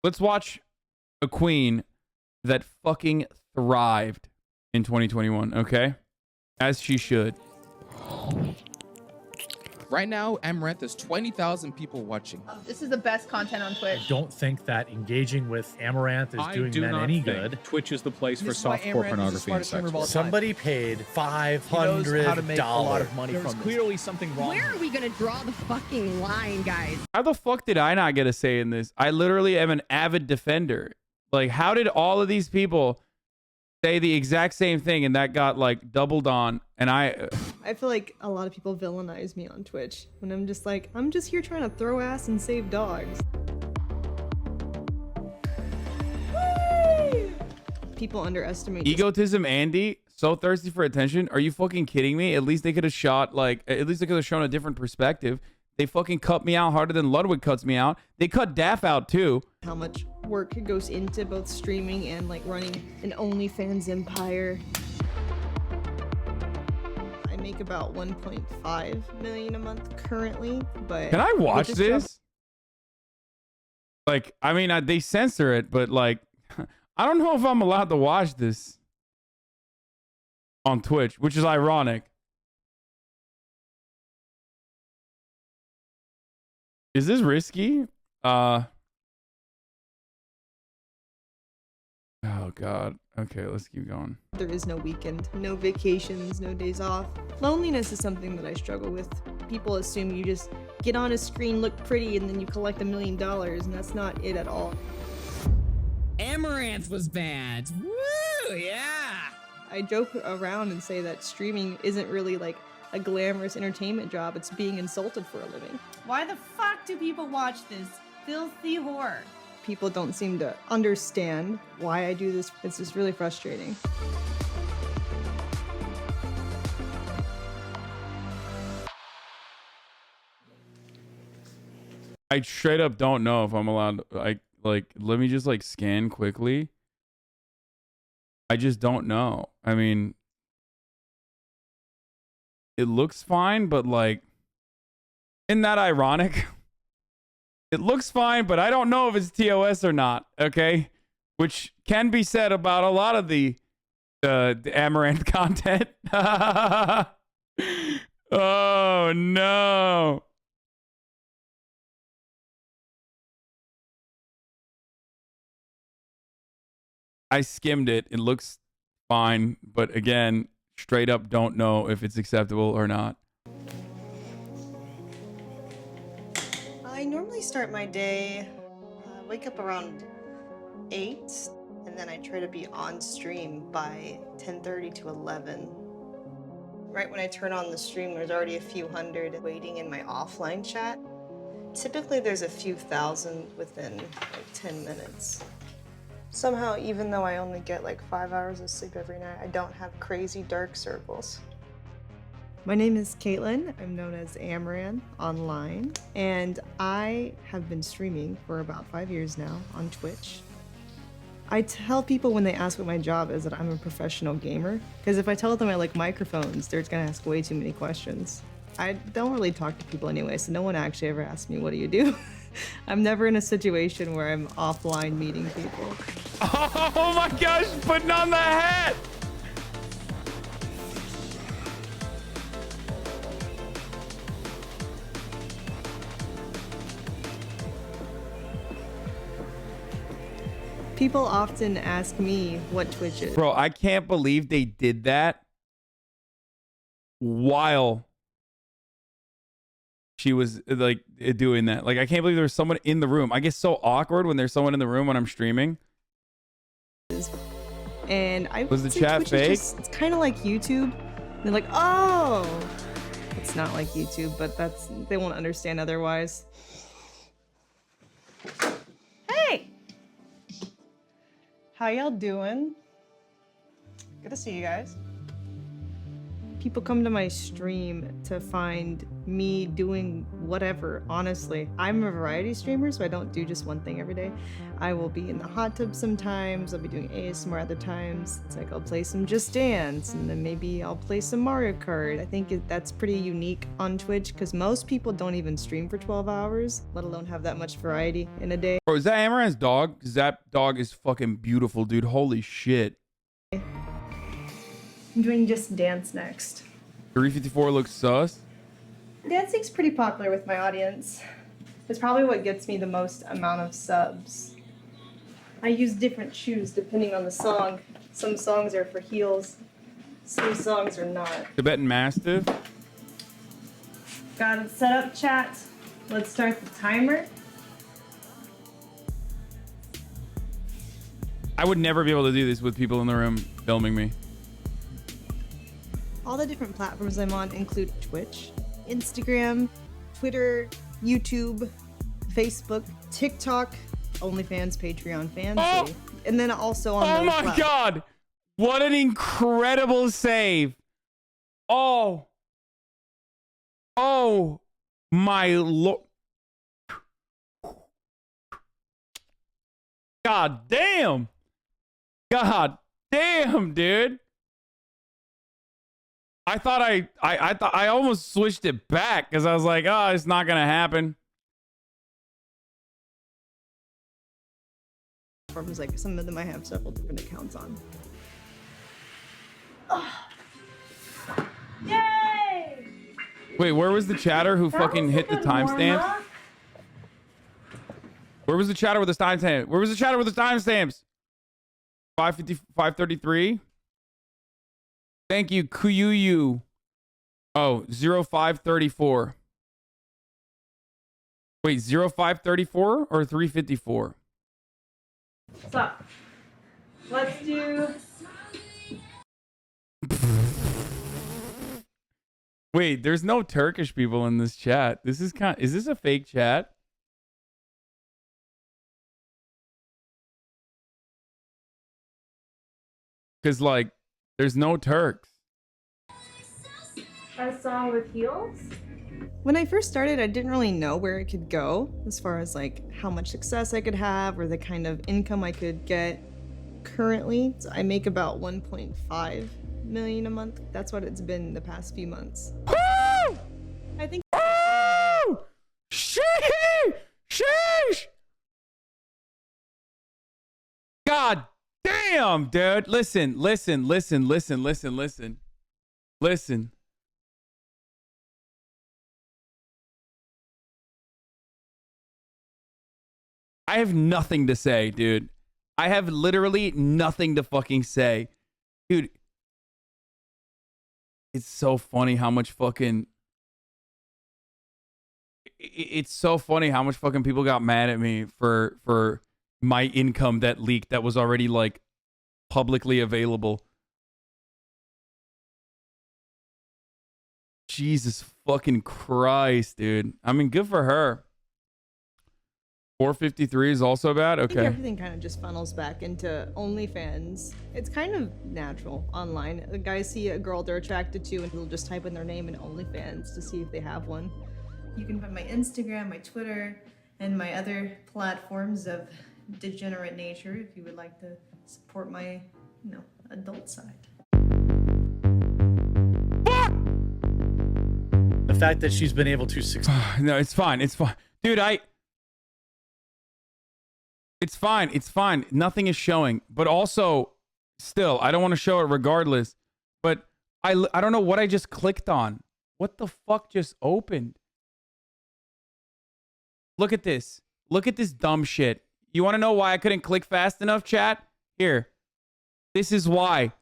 Let's watch a queen that fucking thrived in 2021, okay? As she should. Right now, Amouranth has 20,000 people watching. This is the best content on Twitch. I don't think that engaging with Amaranth is doing men any good. Twitch is the place for softcore pornography and sex work. Somebody paid $500. Make a lot of money There's from clearly something wrong. Where are we gonna draw the fucking line, guys? How the fuck did I not get a say in this? I literally am an avid defender. Like, how did all of these people say the exact same thing and that got like doubled on? And I feel like a lot of people villainize me on Twitch when I'm just like, I'm just here trying to throw ass and save dogs. Whee! People underestimate egotism. Andy, so thirsty for attention. Are you fucking kidding me? At least they could have shot like, at least they could have shown a different perspective. They fucking cut me out harder than Ludwig cuts me out. They cut Daff out too. how much work goes into both streaming and like running an OnlyFans empire. I make about 1.5 million a month currently, but can I watch this? Like, I mean, they censor it, but like, I don't know if I'm allowed to watch this on Twitch, which is ironic. Is this risky? Oh God. Okay, let's keep going. There is no weekend, no vacations, no days off. Loneliness is something that I struggle with. People assume you just get on a screen, look pretty, and then you collect $1 million, and that's not it at all. Amouranth was banned. Woo, yeah. I joke around and say that streaming isn't really like a glamorous entertainment job. It's being insulted for a living. Why the fuck do people watch this filthy whore? People don't seem to understand why I do this. It's just really frustrating. I straight up don't know if I'm allowed to, let me just like scan quickly. I just don't know. I mean, it looks fine, but like, isn't that ironic? It looks fine, but I don't know if it's TOS or not, okay? Which can be said about a lot of the Amouranth content. Oh, no. I skimmed it. It looks fine, but again, straight up don't know if it's acceptable or not. I normally start my day, wake up around 8, and then I try to be on stream by 10:30 to 11. Right when I turn on the stream, there's already a few hundred waiting in my offline chat. Typically, there's a few thousand within like 10 minutes. Somehow, even though I only get like 5 hours of sleep every night, I don't have crazy dark circles. My name is Caitlin. I'm known as Amouranth online, and I have been streaming for about 5 years now on Twitch. I tell people when they ask what my job is that I'm a professional gamer, because if I tell them I like microphones, they're gonna ask way too many questions. I don't really talk to people anyway, so no one actually ever asks me, what do you do? I'm never in a situation where I'm offline meeting people. Oh my gosh, putting on the hat! People often ask me what Twitch is. Bro, I can't believe they did that while she was like doing that. Like, I can't believe there was someone in the room. I get so awkward when there's someone in the room when I'm streaming. And I was the chat fake? It's kind of like YouTube. They're like, oh, it's not like YouTube, but they won't understand otherwise. Hey, how y'all doing? Good to see you guys. people come to my stream to find me doing whatever, honestly. I'm a variety streamer, so I don't do just one thing every day. I will be in the hot tub sometimes, I'll be doing ASMR other times. It's like I'll play some Just Dance, and then maybe I'll play some Mario Kart. I think that's pretty unique on Twitch, because most people don't even stream for 12 hours, let alone have that much variety in a day. Bro, is that Amaranth's dog? Because that dog is fucking beautiful, dude. Holy shit. I'm doing Just Dance next. 354 looks sus. Dancing's pretty popular with my audience. It's probably what gets me the most amount of subs. I use different shoes depending on the song. Some songs are for heels, some songs are not. Tibetan Mastiff. Got it set up, chat. Let's start the timer. I would never be able to do this with people in the room filming me. All the different platforms I'm on include Twitch, Instagram, Twitter, YouTube, Facebook, TikTok, OnlyFans, Patreon, Fansly, and then also on Oh my god! What an incredible save! Oh my lord! God damn! God damn, dude! I thought I almost switched it back because I was like, oh, it's not gonna happen. Like some of them I have several different accounts on. Yay! Wait, where was the chatter who fucking hit the timestamps? Where was the chatter with the timestamps? Where was the chatter with the timestamps? 550, 533. Thank you, Kuyuyu. Oh, 0534. Wait, 0534 or 354? So, let's do... Wait, there's no Turkish people in this chat. This is is this a fake chat? Because, like, there's no Turks. A song with heels? When I first started, I didn't really know where it could go as far as like how much success I could have or the kind of income I could get. Currently, so I make about 1.5 million a month. That's what it's been the past few months. Woo! I think. Oh! Sheesh! God damn, dude. Listen. I have nothing to say, dude. I have literally nothing to fucking say. Dude, it's so funny how much fucking... It's so funny how much fucking people got mad at me for my income that leaked that was already, like, publicly available. Jesus fucking Christ, dude. I mean, good for her. 453 is also bad? I think Okay. everything kind of just funnels back into OnlyFans. It's kind of natural online. The guys see a girl they're attracted to and they'll just type in their name in OnlyFans to see if they have one. You can find my Instagram, my Twitter, and my other platforms of degenerate nature if you would like to support my, adult side. The fact that she's been able to succeed. No, it's fine. It's fine. Dude, It's fine. Nothing is showing. But also, still, I don't want to show it regardless. But I don't know what I just clicked on. What the fuck just opened? Look at this. Look at this dumb shit. You want to know why I couldn't click fast enough, chat? Here. This is why.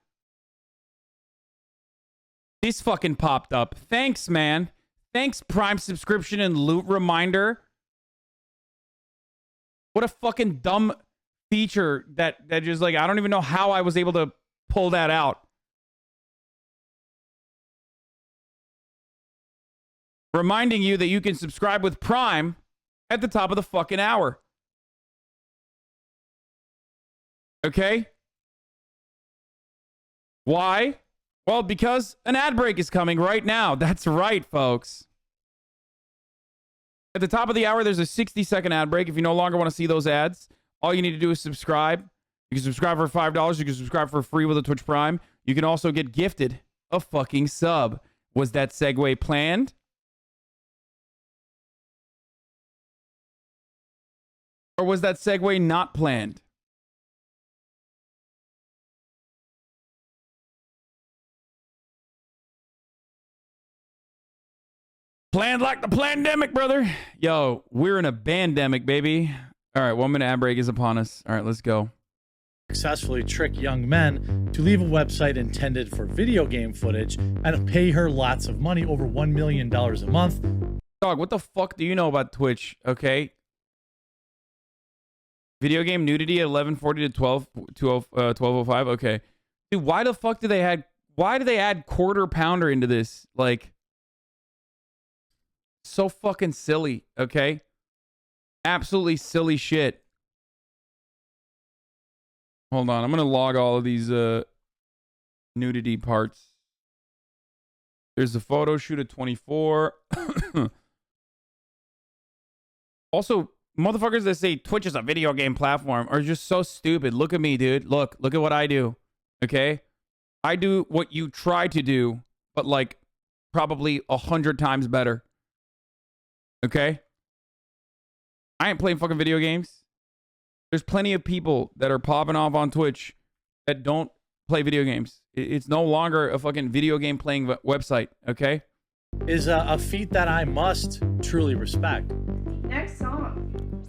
This fucking popped up. Thanks, man. Thanks, Prime subscription and loot reminder. What a fucking dumb feature that just, like, I don't even know how I was able to pull that out. Reminding you that you can subscribe with Prime at the top of the fucking hour. Okay? Why? Well, because an ad break is coming right now. That's right, folks. At the top of the hour, there's a 60-second ad break. If you no longer want to see those ads, all you need to do is subscribe. You can subscribe for $5. You can subscribe for free with a Twitch Prime. You can also get gifted a fucking sub. Was that segue planned? Or was that segue not planned? Planned like the pandemic, brother. Yo, we're in a bandemic, baby. All right, 1 minute ad break is upon us. All right, let's go. Successfully trick young men to leave a website intended for video game footage and pay her lots of money, over $1 million a month. Dog, what the fuck do you know about Twitch? Okay. Video game nudity at 11:40 to 12:05. Okay. Dude, why the fuck do they add quarter pounder into this? Like, so fucking silly, okay? Absolutely silly shit. Hold on, I'm gonna log all of these nudity parts. There's the photo shoot at 24. Also, motherfuckers that say Twitch is a video game platform are just so stupid. Look at me, dude. Look at what I do. Okay? I do what you try to do, but like probably 100 times better. Okay? I ain't playing fucking video games. There's plenty of people that are popping off on Twitch that don't play video games. It's no longer a fucking video game playing website, okay? Is a feat that I must truly respect. Next song.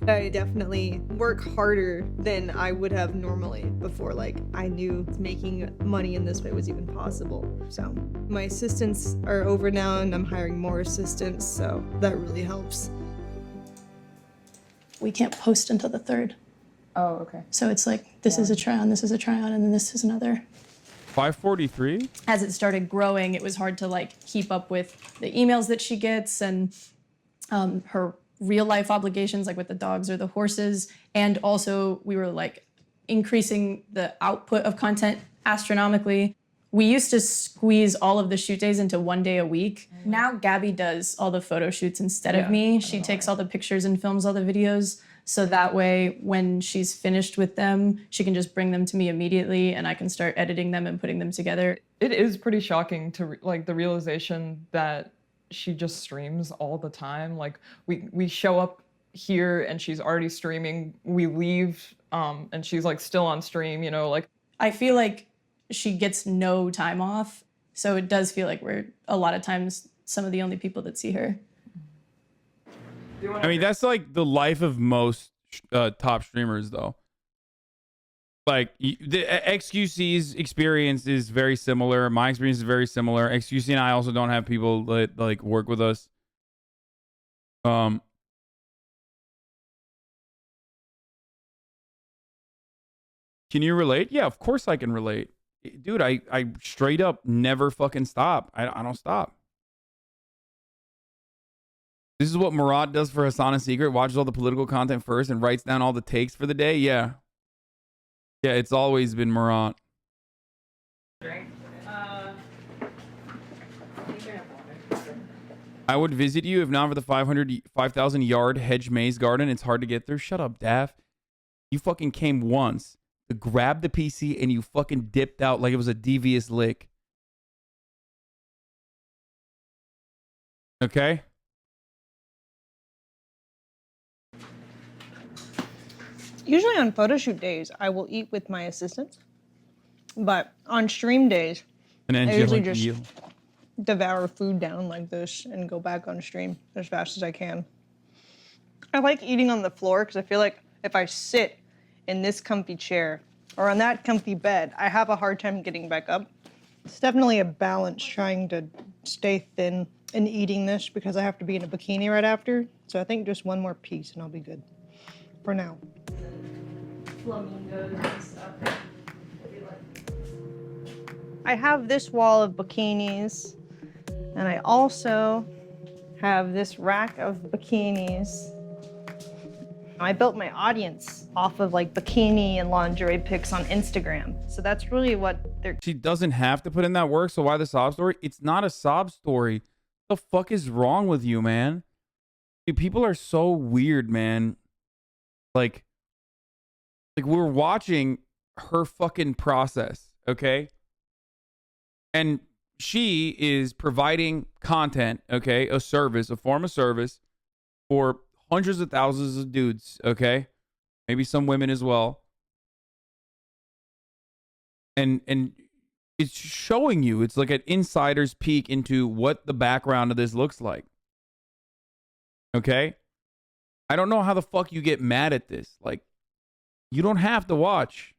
I definitely work harder than I would have normally before, like, I knew making money in this way was even possible. So my assistants are over now and I'm hiring more assistants, so that really helps. We can't post until the 3rd. Oh, okay. So it's like, this is a try on, this is a try on, and then this is another. 543? As it started growing, it was hard to like keep up with the emails that she gets and her real life obligations, like with the dogs or the horses. And also we were like increasing the output of content astronomically. We used to squeeze all of the shoot days into 1 day a week. Now Gabby does all the photo shoots instead of me. She takes all the pictures and films all the videos. So that way, when she's finished with them, she can just bring them to me immediately and I can start editing them and putting them together. It is pretty shocking to like the realization that she just streams all the time. Like we show up here and she's already streaming. We leave and she's like still on stream, you know, like. I feel like she gets no time off. So it does feel like we're a lot of times some of the only people that see her. I mean, that's like the life of most top streamers, though. Like, the XQC's experience is very similar. My experience is very similar. XQC and I also don't have people that like work with us. Can you relate? Yeah, of course I can relate. Dude, I straight up never fucking stop. I don't stop. This is what Amouranth does for Hasan in secret. Watches all the political content first and writes down all the takes for the day. Yeah. Yeah, it's always been Amouranth. I would visit you if not for the 5,000 yard hedge maze garden. It's hard to get through. Shut up, Daff. You fucking came once to grab the PC and you fucking dipped out like it was a devious lick. Okay? Usually on photo shoot days, I will eat with my assistants. But on stream days, I usually just devour food down like this and go back on stream as fast as I can. I like eating on the floor because I feel like if I sit in this comfy chair or on that comfy bed, I have a hard time getting back up. It's definitely a balance trying to stay thin and eating this because I have to be in a bikini right after. So I think just one more piece and I'll be good for now. Flamingos and stuff. I have this wall of bikinis, and I also have this rack of bikinis. I built my audience off of like bikini and lingerie pics on Instagram. So that's really what they're. She doesn't have to put in that work, so why the sob story? It's not a sob story. What the fuck is wrong with you, man? Dude, people are so weird, man. Like we're watching her fucking process, okay? And she is providing content, okay? A service, a form of service for hundreds of thousands of dudes, okay? Maybe some women as well. And it's showing you, it's like an insider's peek into what the background of this looks like. Okay? I don't know how the fuck you get mad at this. Like, you don't have to watch.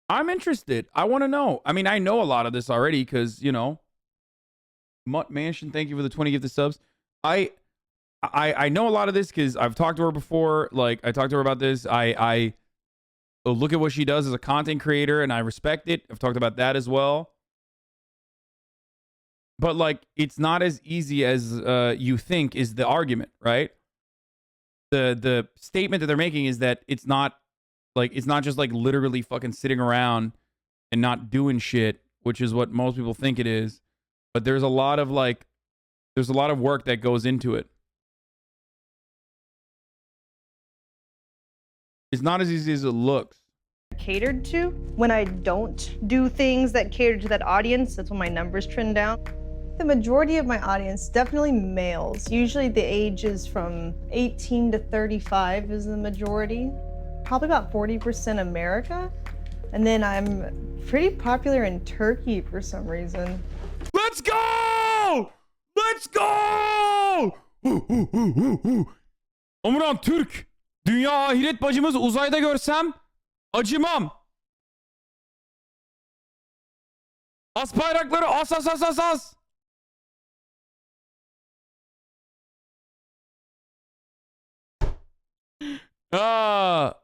I'm interested. I want to know. I mean, I know a lot of this already because, you know, Mutt Mansion, thank you for the 20 gifted subs. I know a lot of this because I've talked to her before. Like, I talked to her about this. I look at what she does as a content creator, and I respect it. I've talked about that as well. But, like, it's not as easy as you think is the argument, right? The statement that they're making is that it's not just like literally fucking sitting around and not doing shit, which is what most people think it is. But there's a lot of work that goes into it. It's not as easy as it looks. Catered to. When I don't do things that cater to that audience, that's when my numbers trend down. The majority of my audience, definitely males. Usually the age is from 18 to 35 is the majority. Probably about 40% America. And then I'm pretty popular in Turkey for some reason. Let's go! Let's go! Amouranth Türk. Dünya ahiret bacımız uzayda görsem acımam. As bayrakları as as as as as.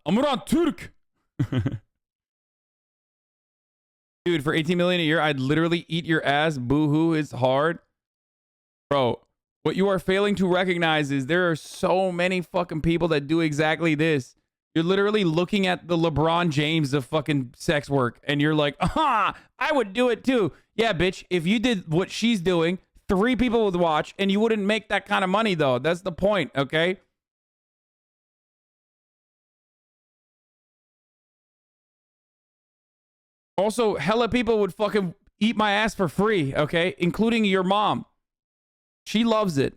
Amouranth Türk. Dude, for 18 million a year, I'd literally eat your ass. Boo-hoo is hard. Bro, what you are failing to recognize is there are so many fucking people that do exactly this. You're literally looking at the LeBron James of fucking sex work, and you're like, aha, I would do it too. Yeah, bitch, if you did what she's doing, 3 people would watch, and you wouldn't make that kind of money, though. That's the point, okay? Also, hella people would fucking eat my ass for free, okay? Including your mom. She loves it.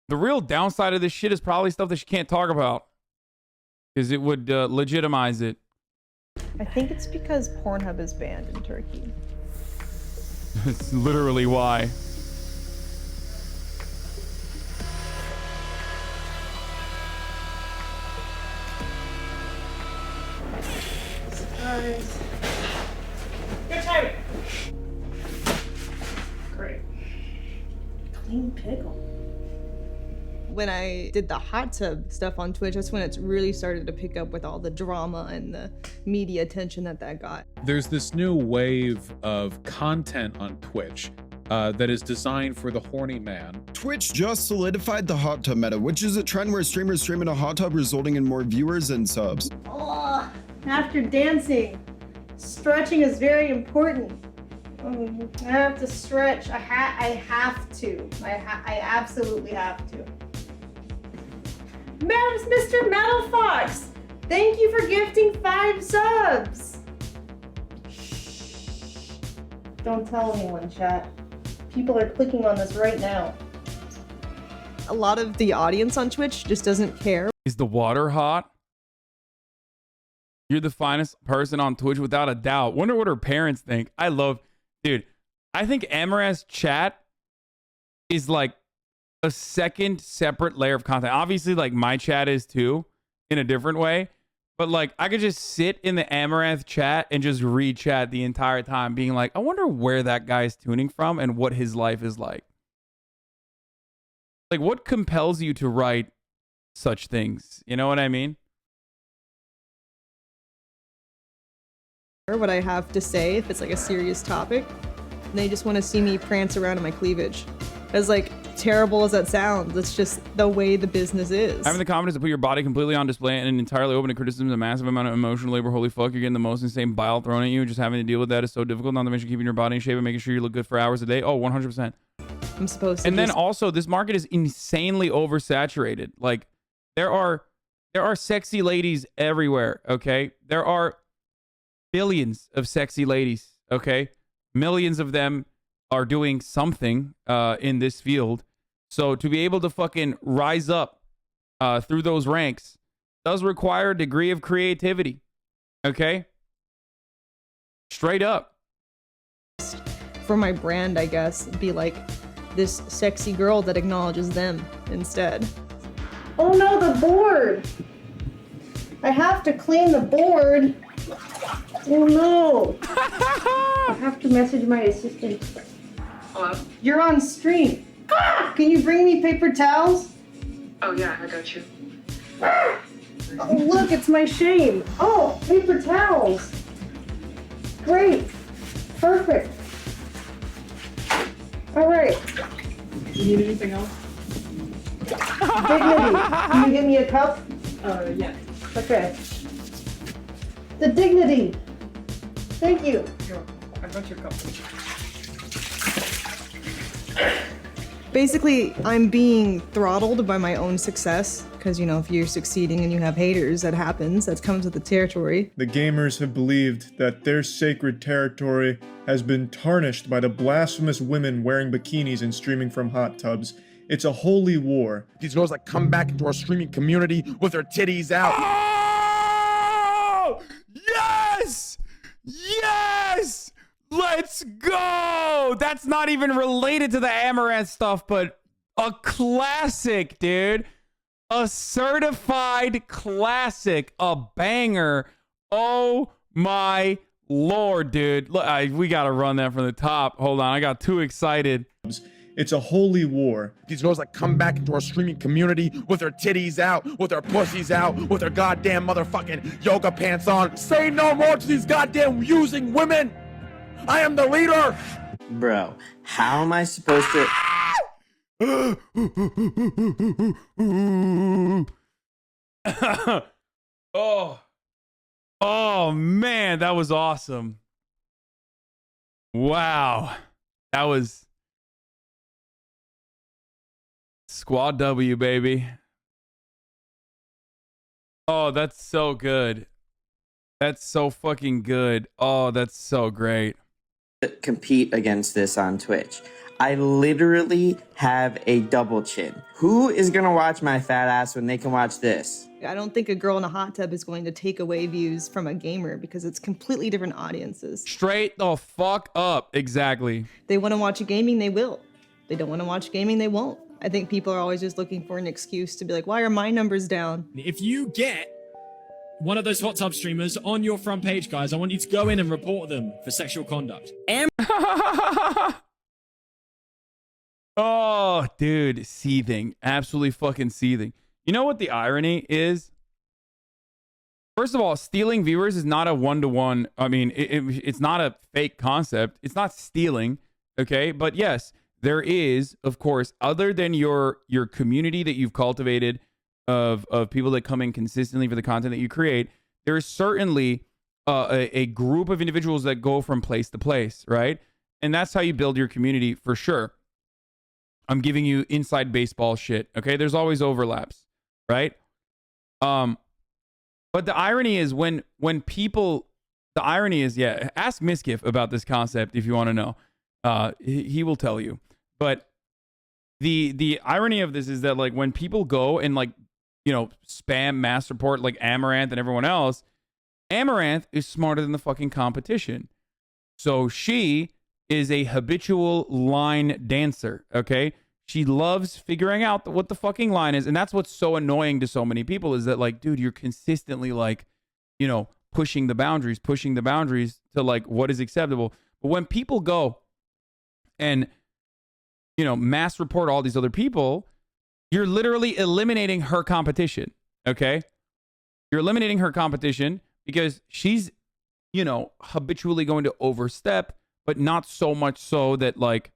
The real downside of this shit is probably stuff that she can't talk about. Because it would legitimize it. I think it's because Pornhub is banned in Turkey. It's literally why. Surprise. Good time. Great. Clean pickle. When I did the hot tub stuff on Twitch, that's when it's really started to pick up with all the drama and the media attention that got. There's this new wave of content on Twitch that is designed for the horny man. Twitch just solidified the hot tub meta, which is a trend where streamers stream in a hot tub, resulting in more viewers and subs. Oh, after dancing, stretching is very important. I have to stretch. I have to. I absolutely have to. Mr. Metal Fox, thank you for gifting 5 subs. Shh. Don't tell anyone, chat. People are clicking on this right now. A lot of the audience on Twitch just doesn't care. Is the water hot? You're the finest person on Twitch without a doubt. Wonder what her parents think. Dude, I think Amouranth's chat is like a second separate layer of content. Obviously, like my chat is too, in a different way. But like I could just sit in the Amouranth chat and just read chat the entire time, being like, I wonder where that guy's tuning from and what his life is like. Like, what compels you to write such things? You know what I mean? what I have to say if it's like a serious topic. And they just want to see me prance around in my cleavage. As like terrible as that sounds, it's just the way the business is. Having the confidence to put your body completely on display and entirely open to criticism is a massive amount of emotional labor. Holy fuck, you're getting the most insane bile thrown at you. Just having to deal with that is so difficult. Not to mention keeping your body in shape and making sure you look good for hours a day. Oh, 100%. I'm supposed to. And then also, this market is insanely oversaturated. Like, there are sexy ladies everywhere, okay? There are billions of sexy ladies, okay? Millions of them are doing something in this field. So to be able to fucking rise up through those ranks does require a degree of creativity, okay? Straight up. For my brand, I guess, be like this sexy girl that acknowledges them instead. Oh no, the board! I have to clean the board. Oh no! I have to message my assistant. Hello? You're on stream. Can you bring me paper towels? Oh yeah, I got you. Oh, look, it's my shame. Oh, paper towels. Great. Perfect. All right. You need anything else? Dignity. Can you give me a cup? Yeah. Okay. The dignity. Thank you. Here, I got your cup. Basically, I'm being throttled by my own success. Because, you know, if you're succeeding and you have haters, that happens. That comes with the territory. The gamers have believed that their sacred territory has been tarnished by the blasphemous women wearing bikinis and streaming from hot tubs. It's a holy war. These girls that come back into our streaming community with their titties out. Oh! Yes! Yes! Let's go! That's not even related to the Amouranth stuff, but a classic, dude. A certified classic. A banger. Oh my lord, dude. Look, we gotta run that from the top. Hold on, I got too excited. It's a holy war. These girls that come back into our streaming community with their titties out, with their pussies out, with their goddamn motherfucking yoga pants on. Say no more to these goddamn using women. I am the leader. Bro, how am I supposed to... Oh man, that was awesome. Wow. That was Squad W, baby. Oh, that's so good. That's so fucking good. Oh, that's so great. Compete against this on Twitch. I literally have a double chin. Who is gonna watch my fat ass when they can watch this? I don't think a girl in a hot tub is going to take away views from a gamer because it's completely different audiences. Straight the fuck up. Exactly. They want to watch gaming, they will. They don't want to watch gaming, they won't. I think people are always just looking for an excuse to be like, why are my numbers down? If you get one of those hot tub streamers on your front page, guys, I want you to go in and report them for sexual conduct. Oh, dude, seething. Absolutely fucking seething. You know what the irony is? First of all, stealing viewers is not a one-to-one. I mean, it's not a fake concept. It's not stealing, okay? But yes, there is, of course, other than your community that you've cultivated of people that come in consistently for the content that you create, there is certainly a group of individuals that go from place to place, right? And that's how you build your community for sure. I'm giving you inside baseball shit, okay? There's always overlaps, right? But the irony is when people, the irony is, yeah, ask Miskiff about this concept if you want to know. He will tell you. But the irony of this is that like when people go and like, you know, spam mass report like Amouranth and everyone else, Amouranth is smarter than the fucking competition. So she is a habitual line dancer, okay? She loves figuring out what the fucking line is. And that's what's so annoying to so many people is that like, dude, you're consistently like, you know, pushing the boundaries to like what is acceptable. But when people go and, you know, mass report all these other people, you're literally eliminating her competition, okay? You're eliminating her competition because she's you know, habitually going to overstep, but not so much so that, like,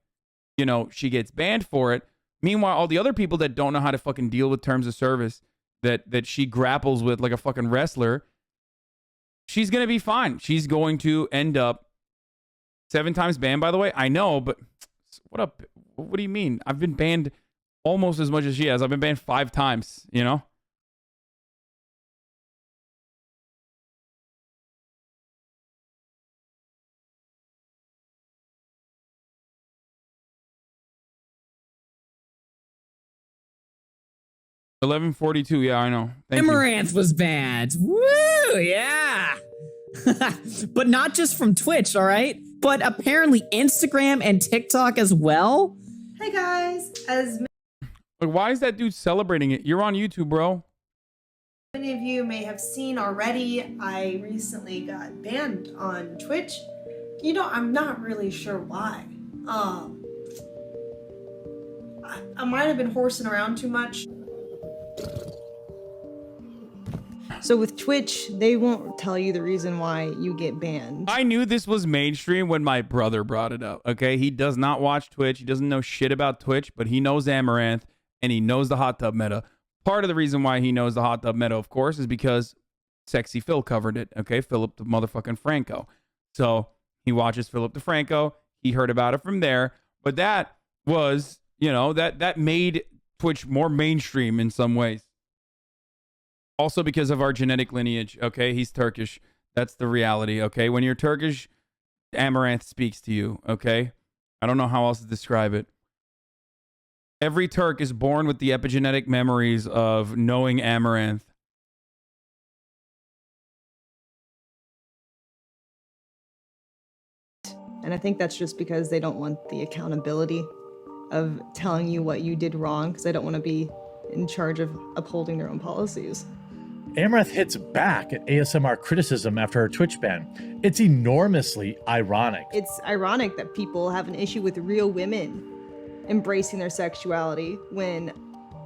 you know, she gets banned for it. Meanwhile, all the other people that don't know how to fucking deal with terms of service that she grapples with like a fucking wrestler, she's going to be fine. She's going to end up 7 times banned, by the way. I know, but what up? What do you mean? I've been banned almost as much as she has. I've been banned 5 times, you know? $11.42. Yeah, I know. Thank you. Amouranth was banned. Woo, yeah. But not just from Twitch, all right? But apparently Instagram and TikTok as well. Hey guys, as Like, why is that dude celebrating it? You're on YouTube, bro. many of you may have seen already, I recently got banned on Twitch. You know, I'm not really sure why. I might have been horsing around too much. So with Twitch, they won't tell you the reason why you get banned. I knew this was mainstream when my brother brought it up, okay? He does not watch Twitch. He doesn't know shit about Twitch, but he knows Amouranth, and he knows the hot tub meta. Part of the reason why he knows the hot tub meta, of course, is because Sexy Phil covered it, okay? Philip the motherfucking Franco. So he watches Philip DeFranco. He heard about it from there. But that was, you know, that made Twitch more mainstream in some ways. Also because of our genetic lineage, okay? He's Turkish. That's the reality, okay? When you're Turkish, Amouranth speaks to you, okay? I don't know how else to describe it. Every Turk is born with the epigenetic memories of knowing Amouranth. And I think that's just because they don't want the accountability of telling you what you did wrong, because they don't want to be in charge of upholding their own policies. Amouranth hits back at ASMR criticism after her Twitch ban. It's enormously ironic. It's ironic that people have an issue with real women embracing their sexuality when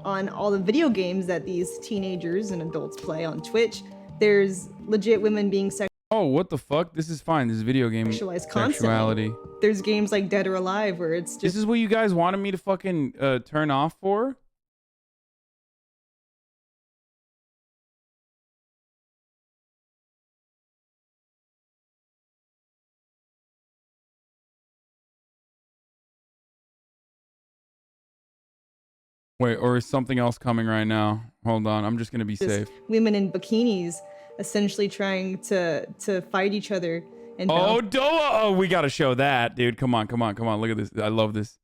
on all the video games that these teenagers and adults play on Twitch, there's legit women being Oh, what the fuck? This is fine. This is video game sexualized sexuality. constantly. There's games like Dead or Alive where it's just... This is what you guys wanted me to fucking turn off for? Wait, or is something else coming right now? Hold on, I'm just gonna be safe. women in bikinis essentially trying to fight each other and Oh, Doa! Oh, we gotta show that, dude. Come on, come on, come on. Look at this. I love this.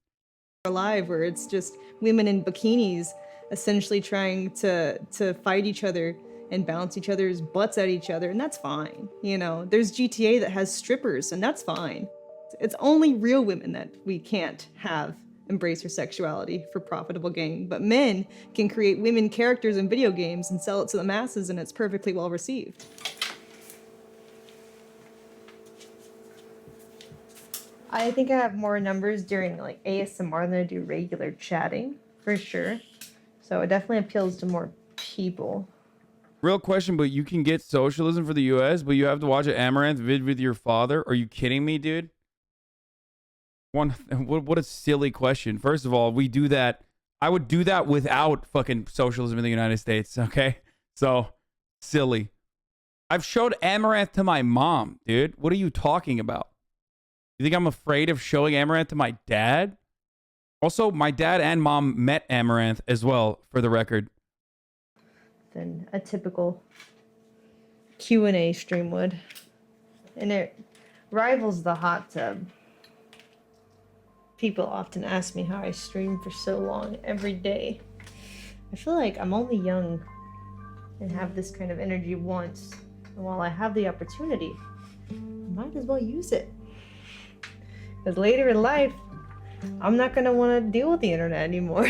Alive, where it's just women in bikinis essentially trying to fight each other and bounce each other's butts at each other, and that's fine. You know, there's GTA that has strippers, and that's fine. It's only real women that we can't have embrace their sexuality for profitable gain, but men can create women characters in video games and sell it to the masses, and it's perfectly well received. I think I have more numbers during like ASMR than I do regular chatting, for sure. So it definitely appeals to more people. Real question, but you can get socialism for the US, but you have to watch an Amouranth vid with your father? Are you kidding me, dude? What a silly question. First of all, we do that. I would do that without fucking socialism in the United States, okay? So, silly. I've showed Amouranth to my mom, dude. What are you talking about? You think I'm afraid of showing Amouranth to my dad? Also, my dad and mom met Amouranth as well, for the record. Than a typical Q&A stream would. And it rivals the hot tub. People often ask me how I stream for so long every day. I feel like I'm only young and have this kind of energy once. And while I have the opportunity, I might as well use it. Because later in life, I'm not going to want to deal with the internet anymore.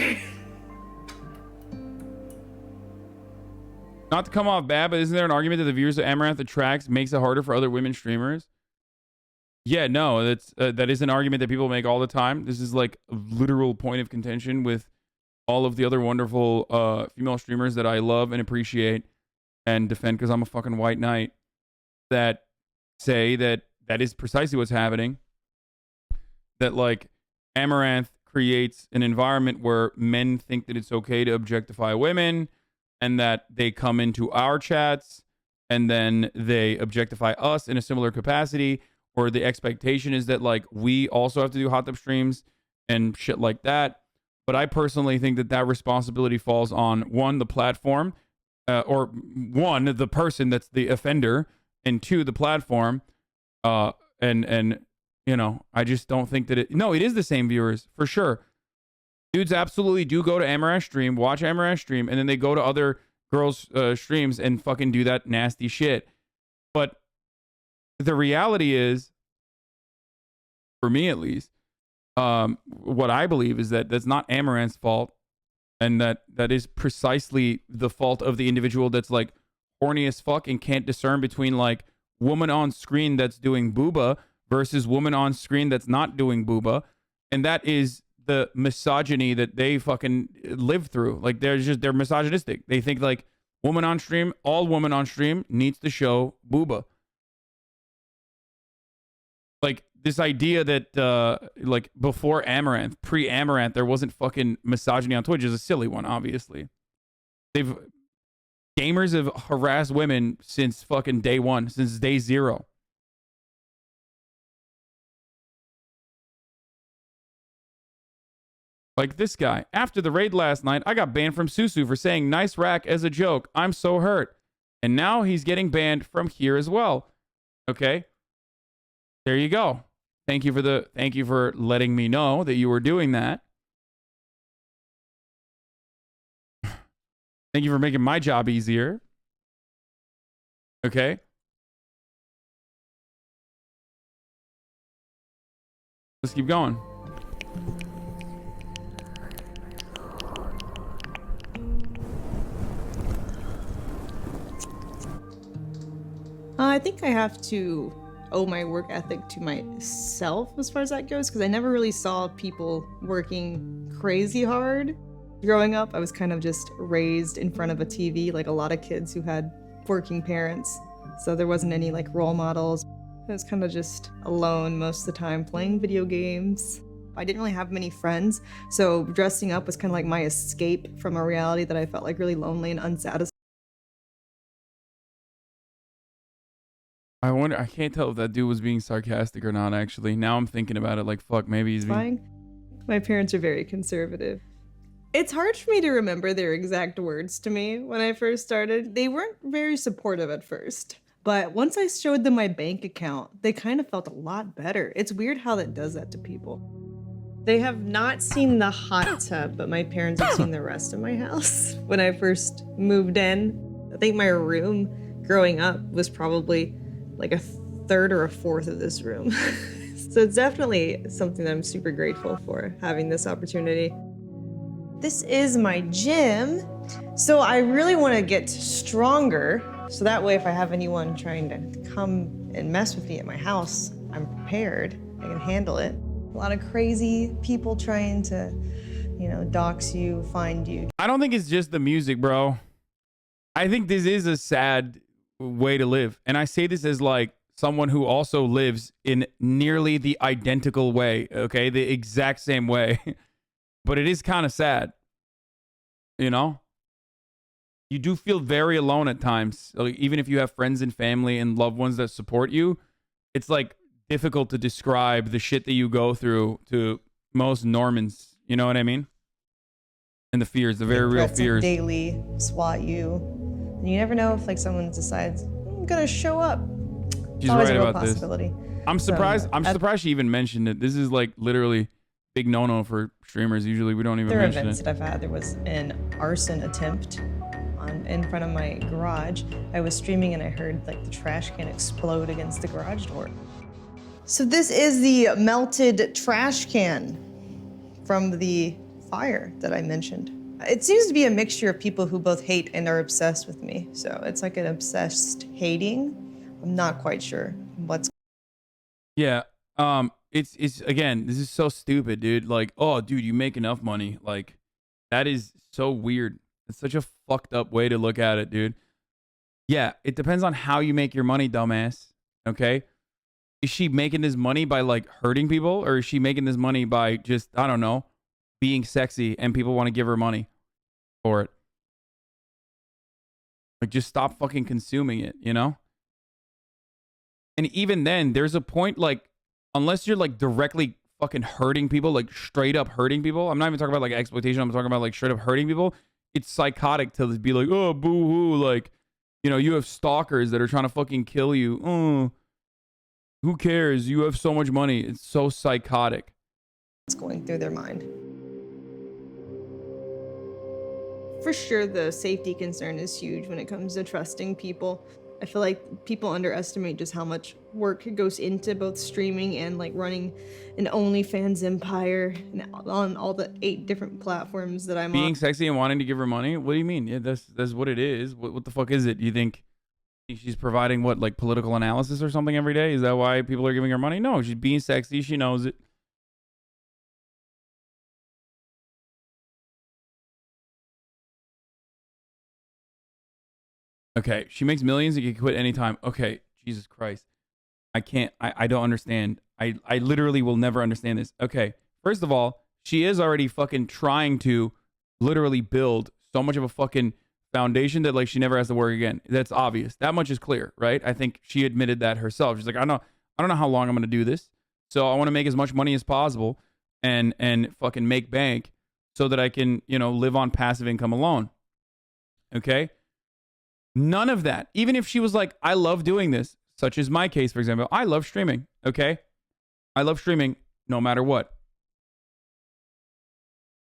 Not to come off bad, but isn't there an argument that the viewers that Amouranth attracts makes it harder for other women streamers? Yeah, no, that is an argument that people make all the time. This is like a literal point of contention with all of the other wonderful female streamers that I love and appreciate and defend because I'm a fucking white knight. That say that that is precisely what's happening. That like Amouranth creates an environment where men think that it's okay to objectify women, and that they come into our chats and then they objectify us in a similar capacity, or the expectation is that like we also have to do hot tub streams and shit like that. But I personally think that that responsibility falls on one, the platform, or one, the person that's the offender, and two, the platform. And you know, I just don't think that it is the same viewers for sure. Dudes absolutely do go to Amouranth stream, watch Amouranth stream, and then they go to other girls' streams and fucking do that nasty shit. But the reality is, for me at least, what I believe is that that's not Amouranth's fault, and that is precisely the fault of the individual that's like horny as fuck and can't discern between like woman on screen that's doing booba versus woman on screen that's not doing booba. And that is the misogyny that they fucking live through. Like they're misogynistic. They think like woman on stream, all woman on stream needs to show booba. Like this idea that like before Amouranth, pre-Amouranth, there wasn't fucking misogyny on Twitch is a silly one, obviously. Gamers have harassed women since fucking day one, since day zero. Like this guy. After the raid last night, I got banned from Susu for saying nice rack as a joke. I'm so hurt. And now he's getting banned from here as well. Okay. There you go. Thank you for letting me know that you were doing that. Thank you for making my job easier. Okay. Let's keep going. I think I have to owe my work ethic to myself as far as that goes, because I never really saw people working crazy hard. Growing up, I was kind of just raised in front of a TV like a lot of kids who had working parents. So there wasn't any like role models. I was kind of just alone most of the time playing video games. I didn't really have many friends, so dressing up was kind of like my escape from a reality that I felt like really lonely and unsatisfied. I wonder, I can't tell if that dude was being sarcastic or not, actually. Now I'm thinking about it like, fuck, maybe he's being... My parents are very conservative. It's hard for me to remember their exact words to me when I first started. They weren't very supportive at first, but once I showed them my bank account, they kind of felt a lot better. It's weird how that does that to people. They have not seen the hot tub, but my parents have seen the rest of my house. When I first moved in, I think my room growing up was probably like a third or a fourth of this room. So it's definitely something that I'm super grateful for, having this opportunity. This is my gym. So I really want to get stronger. So that way, if I have anyone trying to come and mess with me at my house, I'm prepared. I can handle it. A lot of crazy people trying to, you know, dox you, find you. I don't think it's just the music, bro. I think this is a sad way to live. And I say this as like someone who also lives in nearly the identical way, okay? The exact same way. But it is kind of sad. You know? You do feel very alone at times. Like, even if you have friends and family and loved ones that support you, it's like difficult to describe the shit that you go through to most Normans. You know what I mean? And the fears, the very real fears. Daily swat you. And you never know if like someone decides, I'm gonna show up. She's Always right a real about this. possibility. I'm surprised. So, I'm surprised she even mentioned it. This is like literally big no-no for streamers. Usually we don't even There are mention events it. that I've had. There was an arson attempt in front of my garage. I was streaming and I heard like the trash can explode against the garage door. So this is the melted trash can from the fire that I mentioned. It seems to be a mixture of people who both hate and are obsessed with me. So it's like an obsessed hating. I'm not quite sure what's. Yeah. It's again, this is so stupid, dude. Like, oh, dude, you make enough money. Like, that is so weird. It's such a fucked up way to look at it, dude. Yeah, it depends on how you make your money, dumbass. Okay? Is she making this money by like hurting people, or is she making this money by just, I don't know, being sexy and people want to give her money for it? Like, just stop fucking consuming it, you know? And even then, there's a point, like, unless you're like directly fucking hurting people, like straight up hurting people. I'm not even talking about like exploitation. I'm talking about like straight up hurting people. It's psychotic to be like, oh, boo hoo. Like, you know, you have stalkers that are trying to fucking kill you. Oh, who cares? You have so much money. It's so psychotic. What's going through their mind? For sure, the safety concern is huge when it comes to trusting people. I feel like people underestimate just how much work goes into both streaming and like running an OnlyFans empire and on all the 8 different platforms that I'm on. Being sexy and wanting to give her money? What do you mean? Yeah, that's what it is. What the fuck is it? You think she's providing what, like political analysis or something every day? Is that why people are giving her money? No, she's being sexy. She knows it. Okay, she makes millions and you can quit anytime. Okay, Jesus Christ. I can't, I don't understand. I literally will never understand this. Okay, first of all, she is already fucking trying to literally build so much of a fucking foundation that like she never has to work again. That's obvious. That much is clear, right? I think she admitted that herself. She's like, I don't know how long I'm gonna do this. So I want to make as much money as possible and fucking make bank so that I can, you know, live on passive income alone. Okay? None of that. Even if she was like, I love doing this, such as my case, for example, I love streaming. Okay? I love streaming no matter what.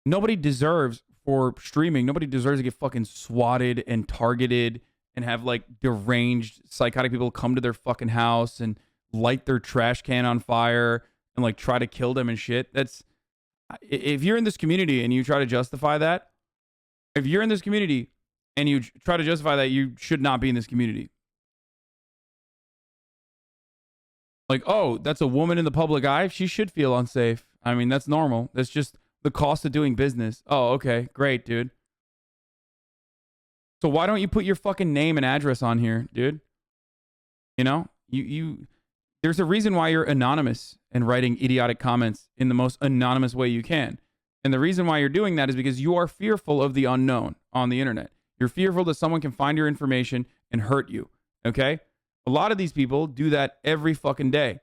Nobody deserves for streaming. Nobody deserves to get fucking swatted and targeted and have like deranged psychotic people come to their fucking house and light their trash can on fire and like try to kill them and shit. That's, if you're in this community and you try to justify that, if you're in this community and you try to justify that, you should not be in this community. Like, oh, that's a woman in the public eye. She should feel unsafe. I mean, that's normal. That's just the cost of doing business. Oh, okay. Great, dude. So why don't you put your fucking name and address on here, dude? You know, there's a reason why you're anonymous and writing idiotic comments in the most anonymous way you can. And the reason why you're doing that is because you are fearful of the unknown on the internet. You're fearful that someone can find your information and hurt you. Okay? A lot of these people do that every fucking day.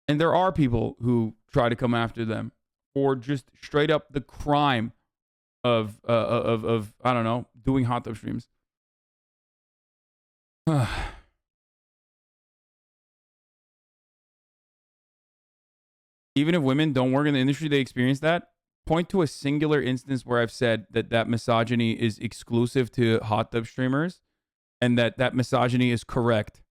And there are people who try to come after them for just straight up the crime of I don't know, doing hot tub streams. Even if women don't work in the industry, they experience that. Point to a singular instance where I've said that misogyny is exclusive to hot tub streamers and that misogyny is correct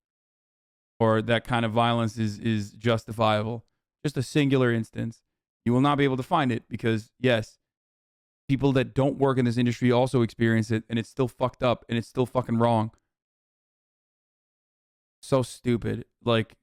or that kind of violence is justifiable. Just a singular instance. You will not be able to find it because, yes, people that don't work in this industry also experience it and it's still fucked up and it's still fucking wrong. So stupid. Like,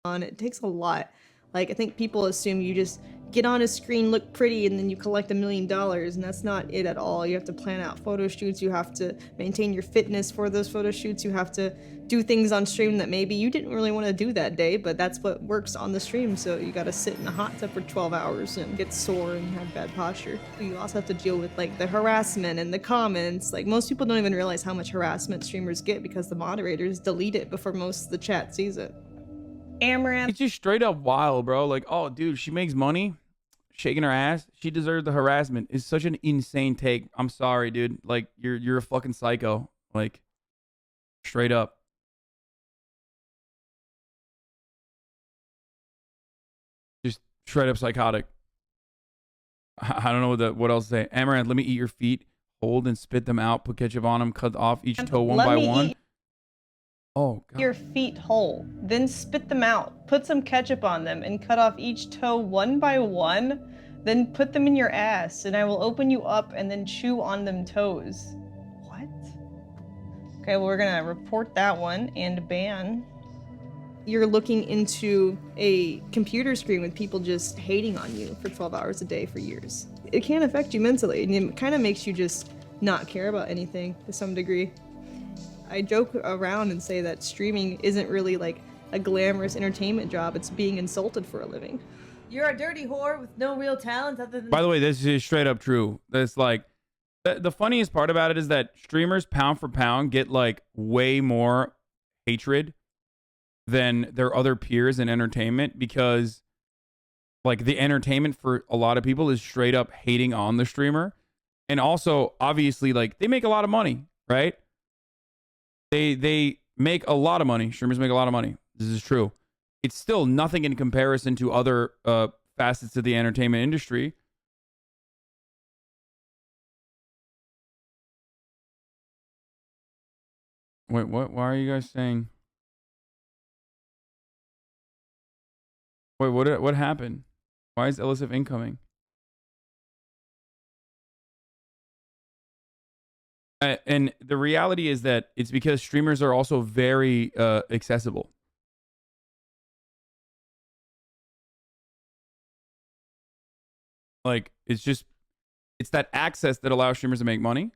it takes a lot. Like, I think people assume you just get on a screen, look pretty, and then you collect $1 million, and that's not it at all. You have to plan out photo shoots, you have to maintain your fitness for those photo shoots, you have to do things on stream that maybe you didn't really want to do that day, but that's what works on the stream, so you gotta sit in a hot tub for 12 hours and get sore and have bad posture. You also have to deal with, like, the harassment and the comments. Like, most people don't even realize how much harassment streamers get because the moderators delete it before most of the chat sees it. Amouranth. It's just straight up wild, bro. Like, oh, dude, she makes money shaking her ass. She deserves the harassment. It's such an insane take. I'm sorry, dude. Like, you're a fucking psycho. Like, straight up. Just straight up psychotic. I don't know what else to say. Amouranth, let me eat your feet. Hold and spit them out. Put ketchup on them. Cut off each toe one by one. Oh, God. Your feet whole, then spit them out, put some ketchup on them, and cut off each toe one by one, then put them in your ass, and I will open you up and then chew on them toes. What? Okay, well, we're gonna report that one and ban. You're looking into a computer screen with people just hating on you for 12 hours a day for years. It can affect you mentally, and it kind of makes you just not care about anything to some degree. I joke around and say that streaming isn't really like a glamorous entertainment job. It's being insulted for a living. You're a dirty whore with no real talent other than. By the way, this is straight up true. That's like the funniest part about it is that streamers pound for pound get like way more hatred than their other peers in entertainment, because like the entertainment for a lot of people is straight up hating on the streamer. And also obviously like they make a lot of money, right? They make a lot of money. Streamers make a lot of money. This is true. It's still nothing in comparison to other facets of the entertainment industry. Wait, what? Why are you guys saying? Wait, what happened? Why is illicit incoming? And the reality is that it's because streamers are also very accessible. Like it's that access that allows streamers to make money.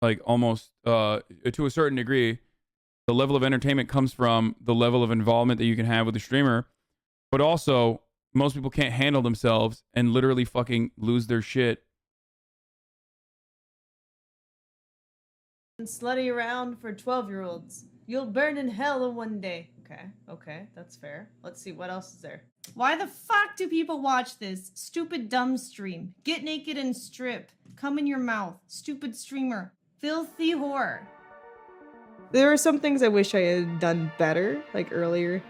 Like almost to a certain degree, the level of entertainment comes from the level of involvement that you can have with the streamer. But also, most people can't handle themselves and literally fucking lose their shit. Slutty around for 12-year-olds. You'll burn in hell in one day. Okay, that's fair. Let's see, what else is there? Why the fuck do people watch this? Stupid dumb stream. Get naked and strip. Come in your mouth. Stupid streamer. Filthy whore. There are some things I wish I had done better, like earlier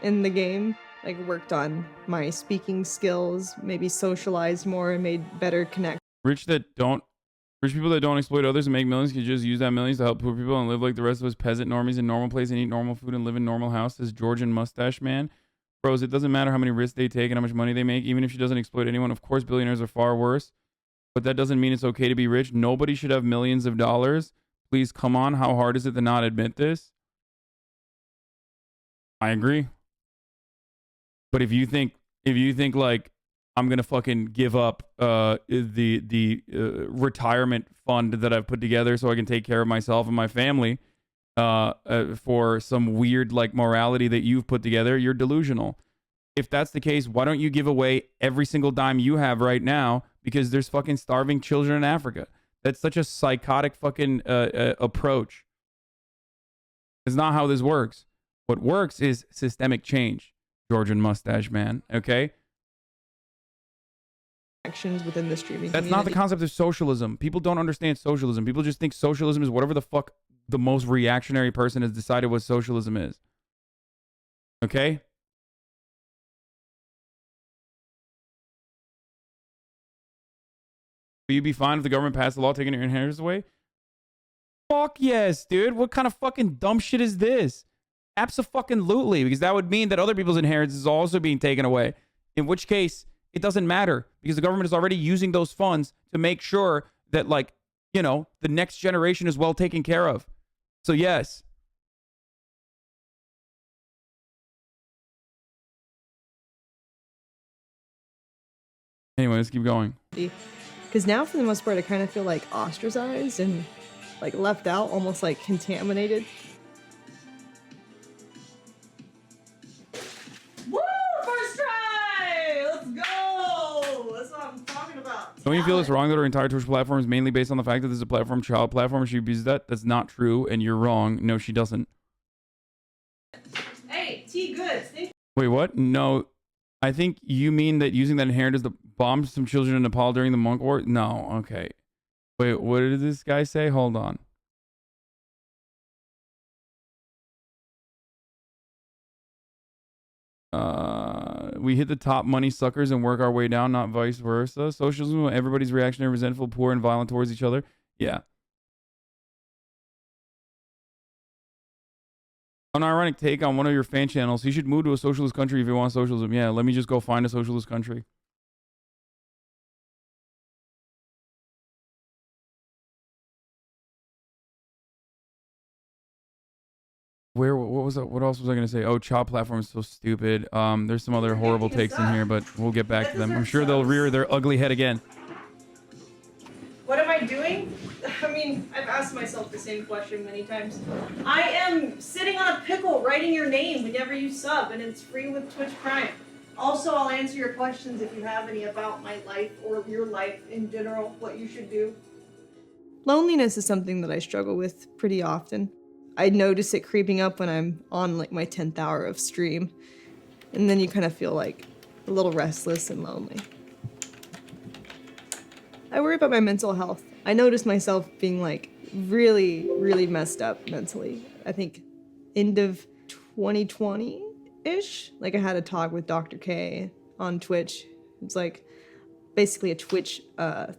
in the game. Like worked on my speaking skills, maybe socialized more and made better connections. Rich people that don't exploit others and make millions can just use that millions to help poor people and live like the rest of us peasant normies in normal place and eat normal food and live in normal houses. Georgian mustache man. Bros, it doesn't matter how many risks they take and how much money they make, even if she doesn't exploit anyone. Of course, billionaires are far worse, but that doesn't mean it's okay to be rich. Nobody should have millions of dollars. Please, come on. How hard is it to not admit this? I agree. But if you think like I'm gonna fucking give up the retirement fund that I've put together so I can take care of myself and my family for some weird like morality that you've put together, you're delusional. If that's the case, why don't you give away every single dime you have right now? Because there's fucking starving children in Africa. That's such a psychotic fucking approach. It's not how this works. What works is systemic change. Georgian mustache man, okay? Actions within the streaming That's not the concept of socialism. People don't understand socialism. People just think socialism is whatever the fuck the most reactionary person has decided what socialism is. Okay? Will you be fine if the government passed a law taking your inheritance away? Fuck yes, dude. What kind of fucking dumb shit is this? Abso-fucking-lutely, because that would mean that other people's inheritance is also being taken away. In which case, it doesn't matter because the government is already using those funds to make sure that, like, you know, the next generation is well taken care of. So, yes. Anyway, let's keep going. Because now, for the most part, I kind of feel like ostracized and like left out, almost like contaminated. Woo! First try! Let's go! That's what I'm talking about. Don't you feel it's wrong that our entire Twitch platform is mainly based on the fact that this is a platform, child platform, and she abuses that? That's not true, and you're wrong. No, she doesn't. Hey, T Goods. Wait, what? No, I think you mean that using that inheritance to bomb some children in Nepal during the Monk War? No, okay. Wait, what did this guy say? Hold on. We hit the top money suckers and work our way down, not vice versa. Socialism, everybody's reactionary, resentful, poor, and violent towards each other. Yeah. An ironic take on one of your fan channels. He should move to a socialist country if he wants socialism. Yeah, let me just go find a socialist country. What else was I gonna say? Oh, child platform is so stupid. There's some other horrible takes in here, but we'll get back to them. I'm sure they'll rear their ugly head again. What am I doing? I mean, mean, I've asked myself the same question many times. I am sitting on a pickle writing your name whenever you sub, and it's free with Twitch Prime. Also, I'll answer your questions if you have any about my life or your life in general, what you should do. Loneliness is something that I struggle with pretty often. I notice it creeping up when I'm on like my 10th hour of stream. And then you kind of feel like a little restless and lonely. I worry about my mental health. I notice myself being like really, really messed up mentally. I think end of 2020-ish, like I had a talk with Dr. K on Twitch. It's like basically a Twitch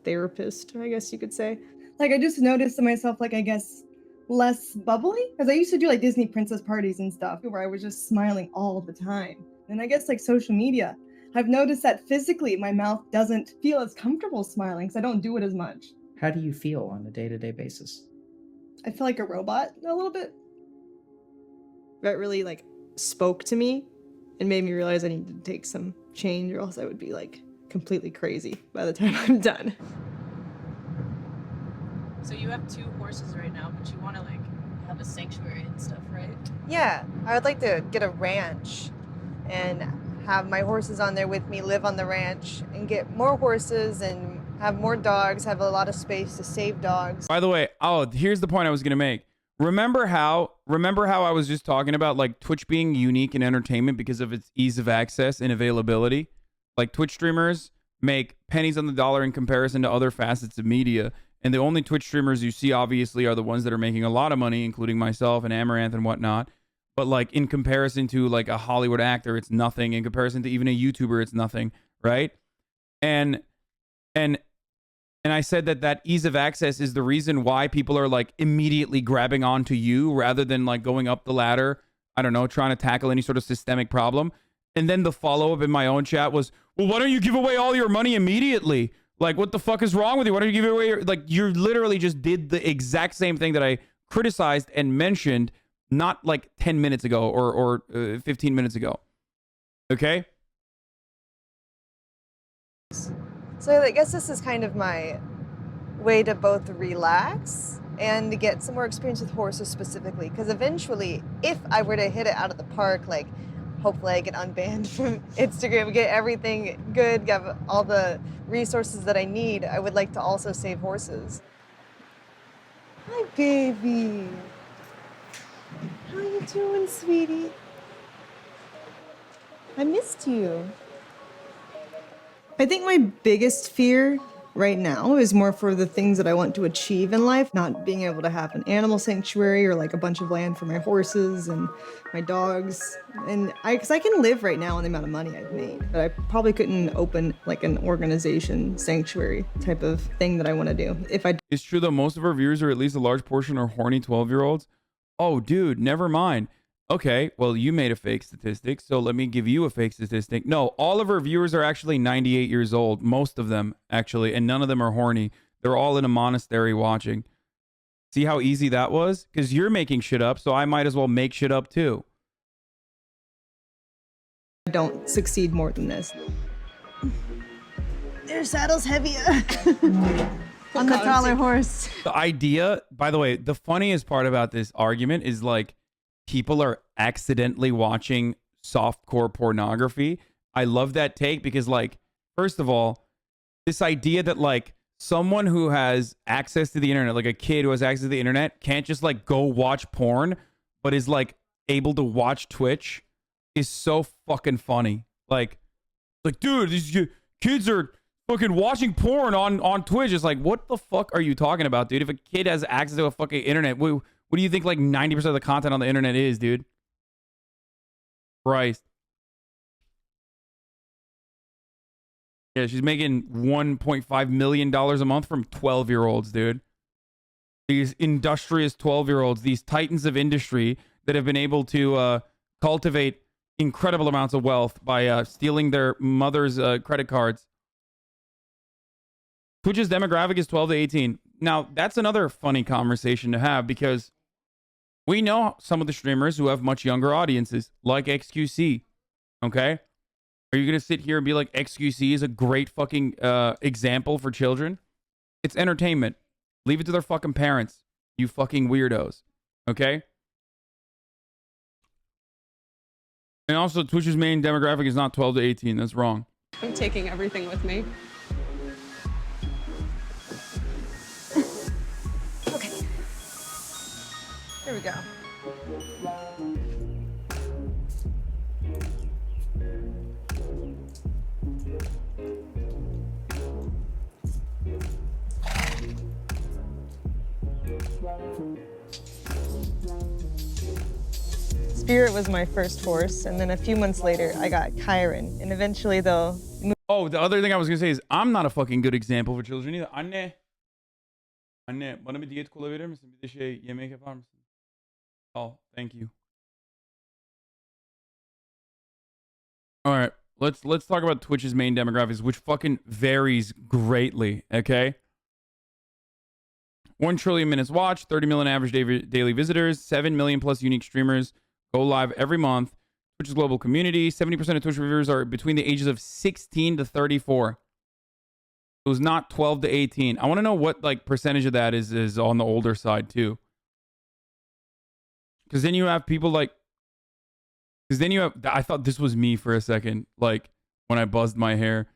therapist, I guess you could say. Like I just noticed to myself, like I guess less bubbly, because I used to do like Disney princess parties and stuff where I was just smiling all the time. And I guess like social media, I've noticed that physically my mouth doesn't feel as comfortable smiling because I don't do it as much. How do you feel on a day-to-day basis? I feel like a robot a little bit. That really like spoke to me and made me realize I needed to take some change or else I would be like completely crazy by the time I'm done. So you have 2 horses right now, but you want to like have a sanctuary and stuff, right? Yeah, I would like to get a ranch and have my horses on there with me, live on the ranch, and get more horses and have more dogs, have a lot of space to save dogs. By the way, here's the point I was gonna make. Remember how I was just talking about like Twitch being unique in entertainment because of its ease of access and availability? Like Twitch streamers make pennies on the dollar in comparison to other facets of media. And the only Twitch streamers you see, obviously, are the ones that are making a lot of money, including myself and Amouranth and whatnot. But like in comparison to like a Hollywood actor, it's nothing. In comparison to even a YouTuber, it's nothing, right? And I said that ease of access is the reason why people are like immediately grabbing onto you rather than like going up the ladder. I don't know, trying to tackle any sort of systemic problem. And then the follow-up in my own chat was, well, why don't you give away all your money immediately? Like, what the fuck is wrong with you? Why don't you give away like, you literally just did the exact same thing that I criticized and mentioned not like 10 minutes ago or 15 minutes ago. Okay? So I guess this is kind of my way to both relax and to get some more experience with horses specifically. Because eventually, if I were to hit it out of the park, like hopefully I get unbanned from Instagram, get everything good, get all the resources that I need, I would like to also save horses. Hi, baby. How you doing, sweetie? I missed you. I think my biggest fear right now is more for the things that I want to achieve in life, not being able to have an animal sanctuary or like a bunch of land for my horses and my dogs. And because I can live right now on the amount of money I've made, but I probably couldn't open like an organization sanctuary type of thing that I want to do. If I It's true though, most of our viewers, or at least a large portion, are horny 12-year-olds. Oh, dude, never mind. Okay, well, you made a fake statistic, so let me give you a fake statistic. No, all of our viewers are actually 98 years old. Most of them, actually, and none of them are horny. They're all in a monastery watching. See how easy that was? Because you're making shit up, so I might as well make shit up too. don't succeed more than this. Their saddle's heavier. On the taller horse. The idea, by the way, the funniest part about this argument is like people are accidentally watching softcore pornography. I love that take because, like, first of all, this idea that like someone who has access to the internet, like a kid who has access to the internet, can't just like go watch porn, but is like able to watch Twitch is so fucking funny. Like, dude, these kids are fucking watching porn on Twitch. It's like, what the fuck are you talking about, dude? If a kid has access to a fucking internet, what do you think like 90% of the content on the internet is, dude? Christ. Yeah, she's making $1.5 million a month from 12-year-olds, dude. These industrious 12-year-olds, these titans of industry that have been able to cultivate incredible amounts of wealth by stealing their mother's credit cards. Twitch's demographic is 12 to 18. Now, that's another funny conversation to have because we know some of the streamers who have much younger audiences, like XQC. Okay? Are you going to sit here and be like, XQC is a great fucking example for children? It's entertainment. Leave it to their fucking parents, you fucking weirdos. Okay? And also, Twitch's main demographic is not 12 to 18. That's wrong. I'm taking everything with me. Okay. Here we go. Spirit was my first horse, and then a few months later, I got Chiron, and eventually they'll move. Oh, the other thing I was gonna say is I'm not a fucking good example for children either. Anne, bana bir diyet kola verir misin? Bir de şey yemek yapar mısın? Oh, thank you. All right, let's talk about Twitch's main demographics, which fucking varies greatly. Okay. 1 trillion minutes watched, 30 million average daily visitors, 7 million plus unique streamers go live every month. Twitch's global community, 70% of Twitch reviewers are between the ages of 16 to 34. It was not 12 to 18. I want to know what like percentage of that is on the older side too. Because then you have people like, because then you have, I thought this was me for a second, like when I buzzed my hair.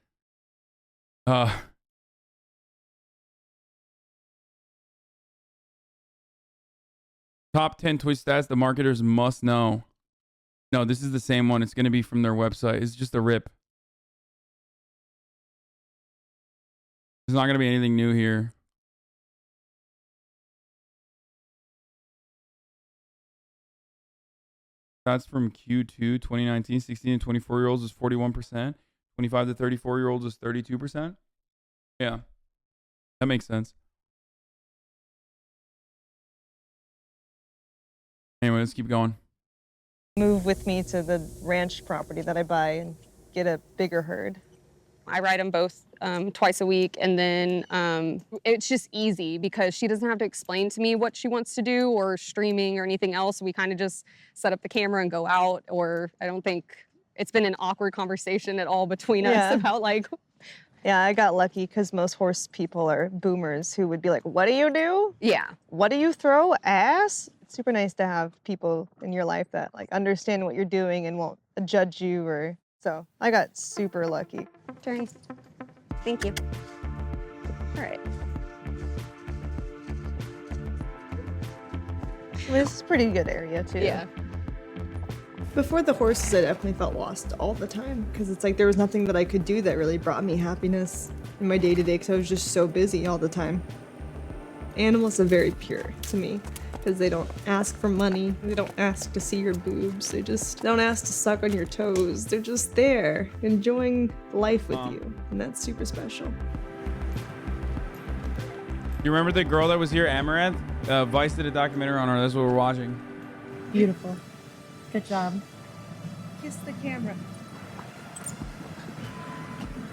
Top 10 Twitch stats the marketers must know. No, this is the same one. It's going to be from their website. It's just a rip. There's not going to be anything new here. That's from Q2 2019. 16 to 24-year-olds is 41%. 25 to 34-year-olds is 32%. Yeah. That makes sense. Anyway, let's keep going. Move with me to the ranch property that I buy and get a bigger herd. I ride them both twice a week, and then it's just easy because she doesn't have to explain to me what she wants to do or streaming or anything else. We kind of just set up the camera and go out, or I don't think it's been an awkward conversation at all between us about like... Yeah, I got lucky because most horse people are boomers who would be like, what do you do? Yeah. What do you throw? Ass? It's super nice to have people in your life that like understand what you're doing and won't judge you or... So I got super lucky. Turns. Thank you. All right. This is a pretty good area too. Yeah. Before the horses, I definitely felt lost all the time because it's like there was nothing that I could do that really brought me happiness in my day-to-day because I was just so busy all the time. Animals are very pure to me because they don't ask for money. They don't ask to see your boobs. They just don't ask to suck on your toes. They're just there enjoying life with you, and that's super special. You remember the girl that was here, Amouranth? Vice did a documentary on her. That's what we're watching. Beautiful. Good job. Kiss the camera.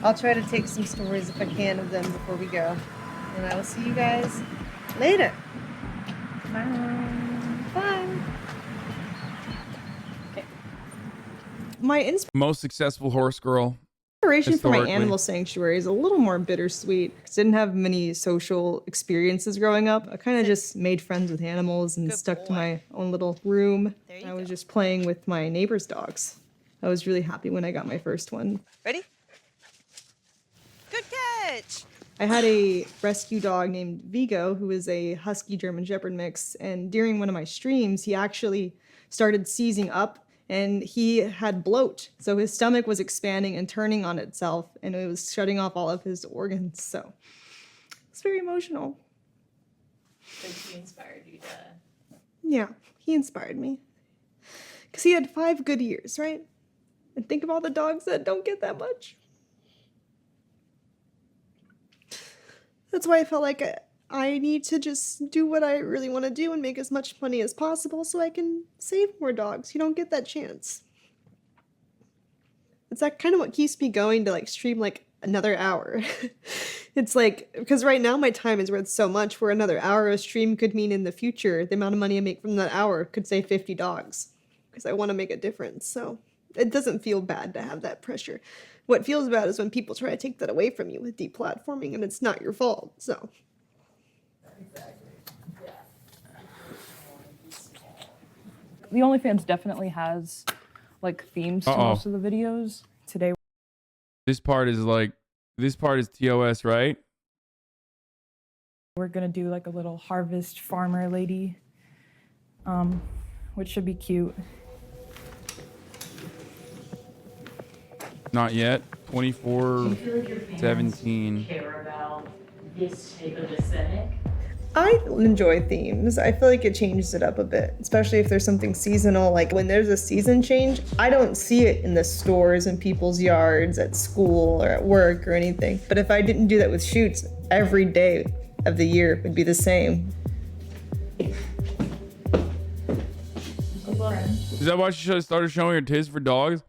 I'll try to take some stories if I can of them before we go. And I will see you guys later. Bye. Okay. My Most successful horse girl. inspiration for my historically. animal sanctuary is a little more bittersweet. I didn't have many social experiences growing up. I kind of just made friends with animals and stuck to my own little room. I was just playing with my neighbor's dogs. I was really happy when I got my first one. Ready? Good catch! I had a rescue dog named Vigo, who is a Husky German Shepherd mix, and during one of my streams, he actually started seizing up, and he had bloat. So his stomach was expanding and turning on itself, and it was shutting off all of his organs. So it's very emotional. So he inspired you to... Yeah, he inspired me. Because he had 5 good years, right? And think of all the dogs that don't get that much. That's why I felt like I need to just do what I really want to do and make as much money as possible so I can save more dogs. You don't get that chance. It's that kind of what keeps me going to like stream like another hour. It's like, because right now my time is worth so much where another hour of stream could mean in the future the amount of money I make from that hour could save 50 dogs because I want to make a difference. So it doesn't feel bad to have that pressure. What feels bad is when people try to take that away from you with deplatforming and it's not your fault. So The OnlyFans definitely has like themes to Uh-oh. most of the videos. Today This part is TOS, right? we're gonna do like a little harvest farmer lady, which should be cute. Not yet. 24/17. Care about this type of aesthetic? I enjoy themes. I feel like it changes it up a bit, especially if there's something seasonal. Like when there's a season change, I don't see it in the stores and people's yards, at school or at work or anything. But if I didn't do that with shoots, every day of the year would be the same. Is that why she started showing her tits for dogs?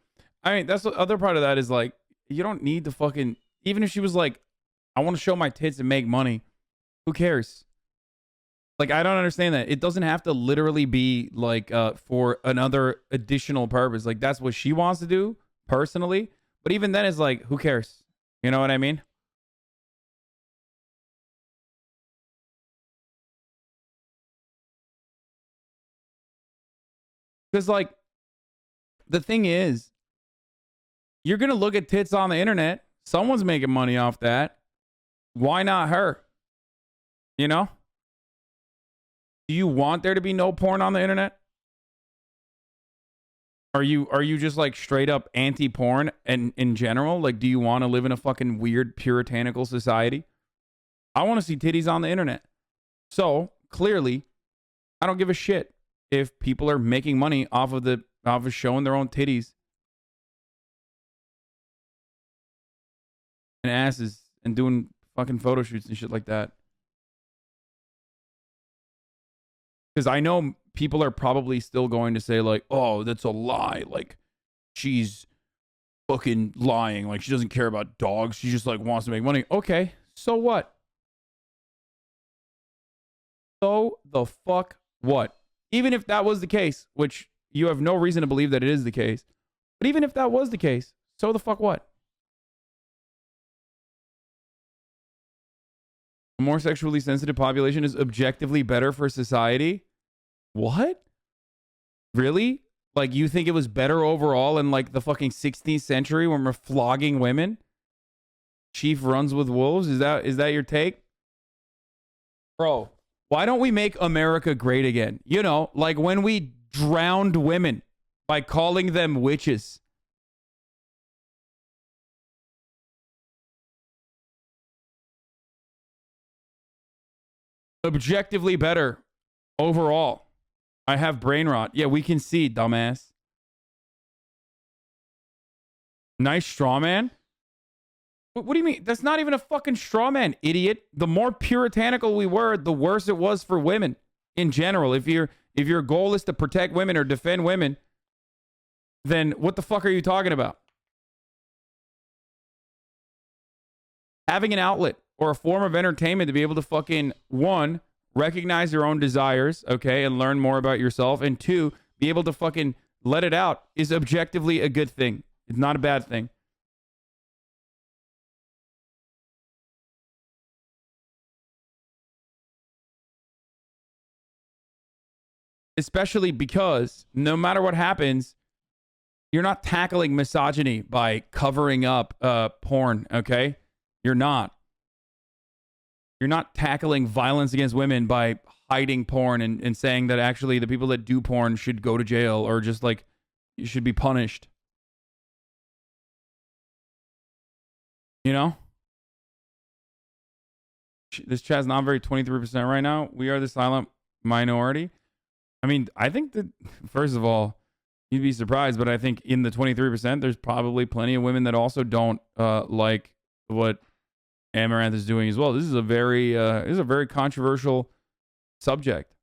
I mean, that's the other part of that is like, you don't need to fucking, even if she was like, I want to show my tits and make money, who cares? Like, I don't understand that. It doesn't have to literally be like for another additional purpose. Like, that's what she wants to do personally. But even then, it's like, who cares? You know what I mean? Because, like, the thing is, you're going to look at tits on the internet. Someone's making money off that. Why not her? You know? Do you want there to be no porn on the internet? Are you just like straight up anti-porn and in general? Like, do you want to live in a fucking weird puritanical society? I want to see titties on the internet. So clearly, I don't give a shit if people are making money off of showing their own titties and asses and doing fucking photo shoots and shit like that. Because I know people are probably still going to say like, oh, that's a lie. Like, she's fucking lying. Like, she doesn't care about dogs. She just like wants to make money. Okay, so what? So the fuck what? Even if that was the case, which you have no reason to believe that it is the case. But even if that was the case, so the fuck what? A more sexually sensitive population is objectively better for society? What? Really? Like, you think it was better overall in like the fucking 16th century when we're flogging women? Chief runs with wolves? Is that your take? Bro, why don't we make America great again? You know, like when we drowned women by calling them witches. Objectively better overall. I have brain rot. Yeah, we can see, dumbass. Nice straw man. What do you mean? That's not even a fucking straw man, idiot. The more puritanical we were, the worse it was for women in general. If your goal is to protect women or defend women, then what the fuck are you talking about? Having an outlet or a form of entertainment to be able to fucking, one, recognize your own desires, okay, and learn more about yourself, and two, be able to fucking let it out is objectively a good thing. It's not a bad thing. Especially because no matter what happens, you're not tackling misogyny by covering up porn, okay? You're not. You're not tackling violence against women by hiding porn and saying that actually the people that do porn should go to jail or just like you should be punished. You know? This chat's not very 23% right now. We are the silent minority. I mean, I think that, first of all, you'd be surprised, but I think in the 23%, there's probably plenty of women that also don't like what Amouranth is doing as well. This is a very controversial subject.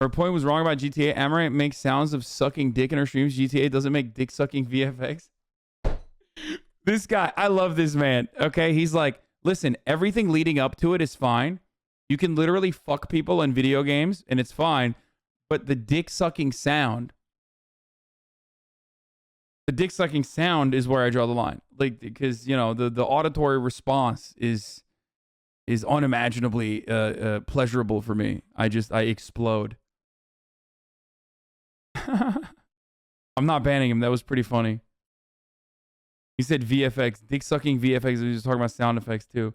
Her point was wrong about GTA. Amouranth makes sounds of sucking dick in her streams. GTA doesn't make dick sucking VFX. This guy, I love this man. Okay, he's like, listen, everything leading up to it is fine. You can literally fuck people in video games and it's fine, but the dick sucking sound The dick sucking sound is where I draw the line. Like, because, you know, the auditory response is unimaginably pleasurable for me. I explode. I'm not banning him. That was pretty funny. He said VFX, dick sucking VFX. He was talking about sound effects too.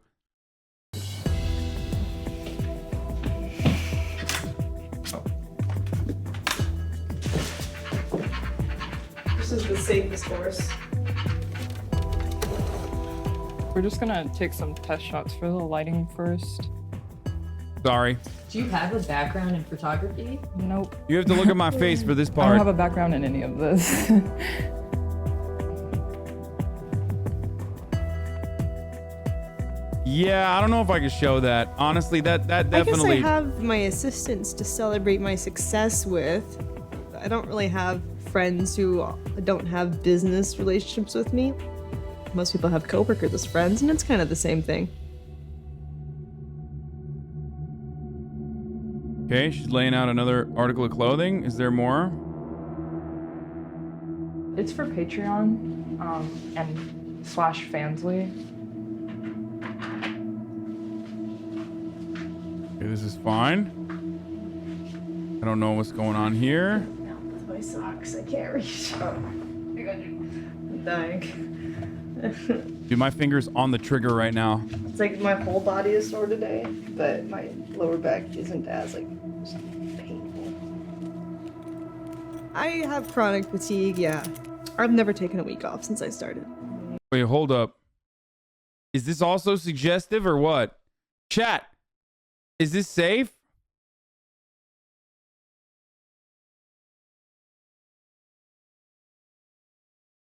This is the safest horse. We're just gonna take some test shots for the lighting first. Sorry. Do you have a background in photography? Nope. You have to look at my face for this I part. don't have a background in any of this. Yeah, I don't know if I could show that. Honestly, that definitely. I guess I have my assistants to celebrate my success with. I don't really have friends who don't have business relationships with me. Most people have coworkers as friends, and it's kind of the same thing. Okay, she's laying out another article of clothing. Is there more? It's for Patreon and /Fansly. Okay, this is fine. I don't know what's going on here. With my socks, I can't reach. Oh, I'm dying. Dude, my finger's on the trigger right now. It's like my whole body is sore today, but my lower back isn't as painful. I have chronic fatigue, yeah. I've never taken a week off since I started. Wait, hold up. Is this also suggestive or what? Chat, is this safe?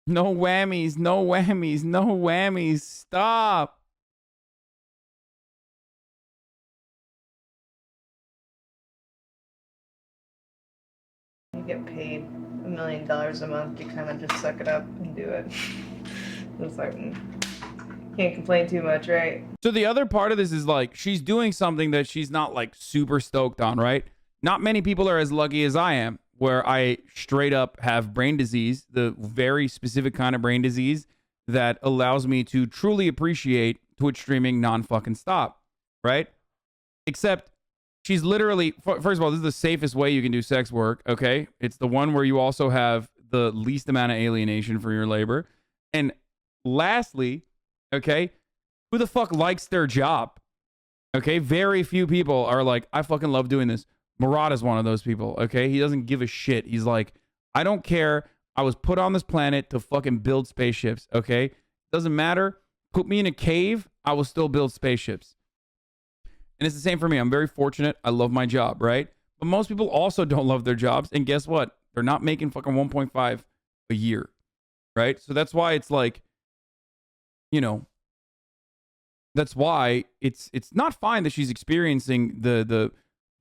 No whammies, no whammies, no whammies. Stop. You get paid $1 million a month, you kind of just suck it up and do it. It's like, can't complain too much, right? So the other part of this is like, she's doing something that she's not like super stoked on, right? Not many people are as lucky as I am, where I straight up have brain disease, the very specific kind of brain disease that allows me to truly appreciate Twitch streaming non-fucking stop, right? Except she's literally, first of all, this is the safest way you can do sex work, okay? It's the one where you also have the least amount of alienation for your labor. And lastly, okay, who the fuck likes their job? Okay, very few people are like, I fucking love doing this. Murad is one of those people, okay? He doesn't give a shit. He's like, I don't care. I was put on this planet to fucking build spaceships, okay? Doesn't matter. Put me in a cave, I will still build spaceships. And it's the same for me. I'm very fortunate. I love my job, right? But most people also don't love their jobs. And guess what? They're not making fucking 1.5 a year, right? So that's why it's like, you know, that's why it's not fine that she's experiencing the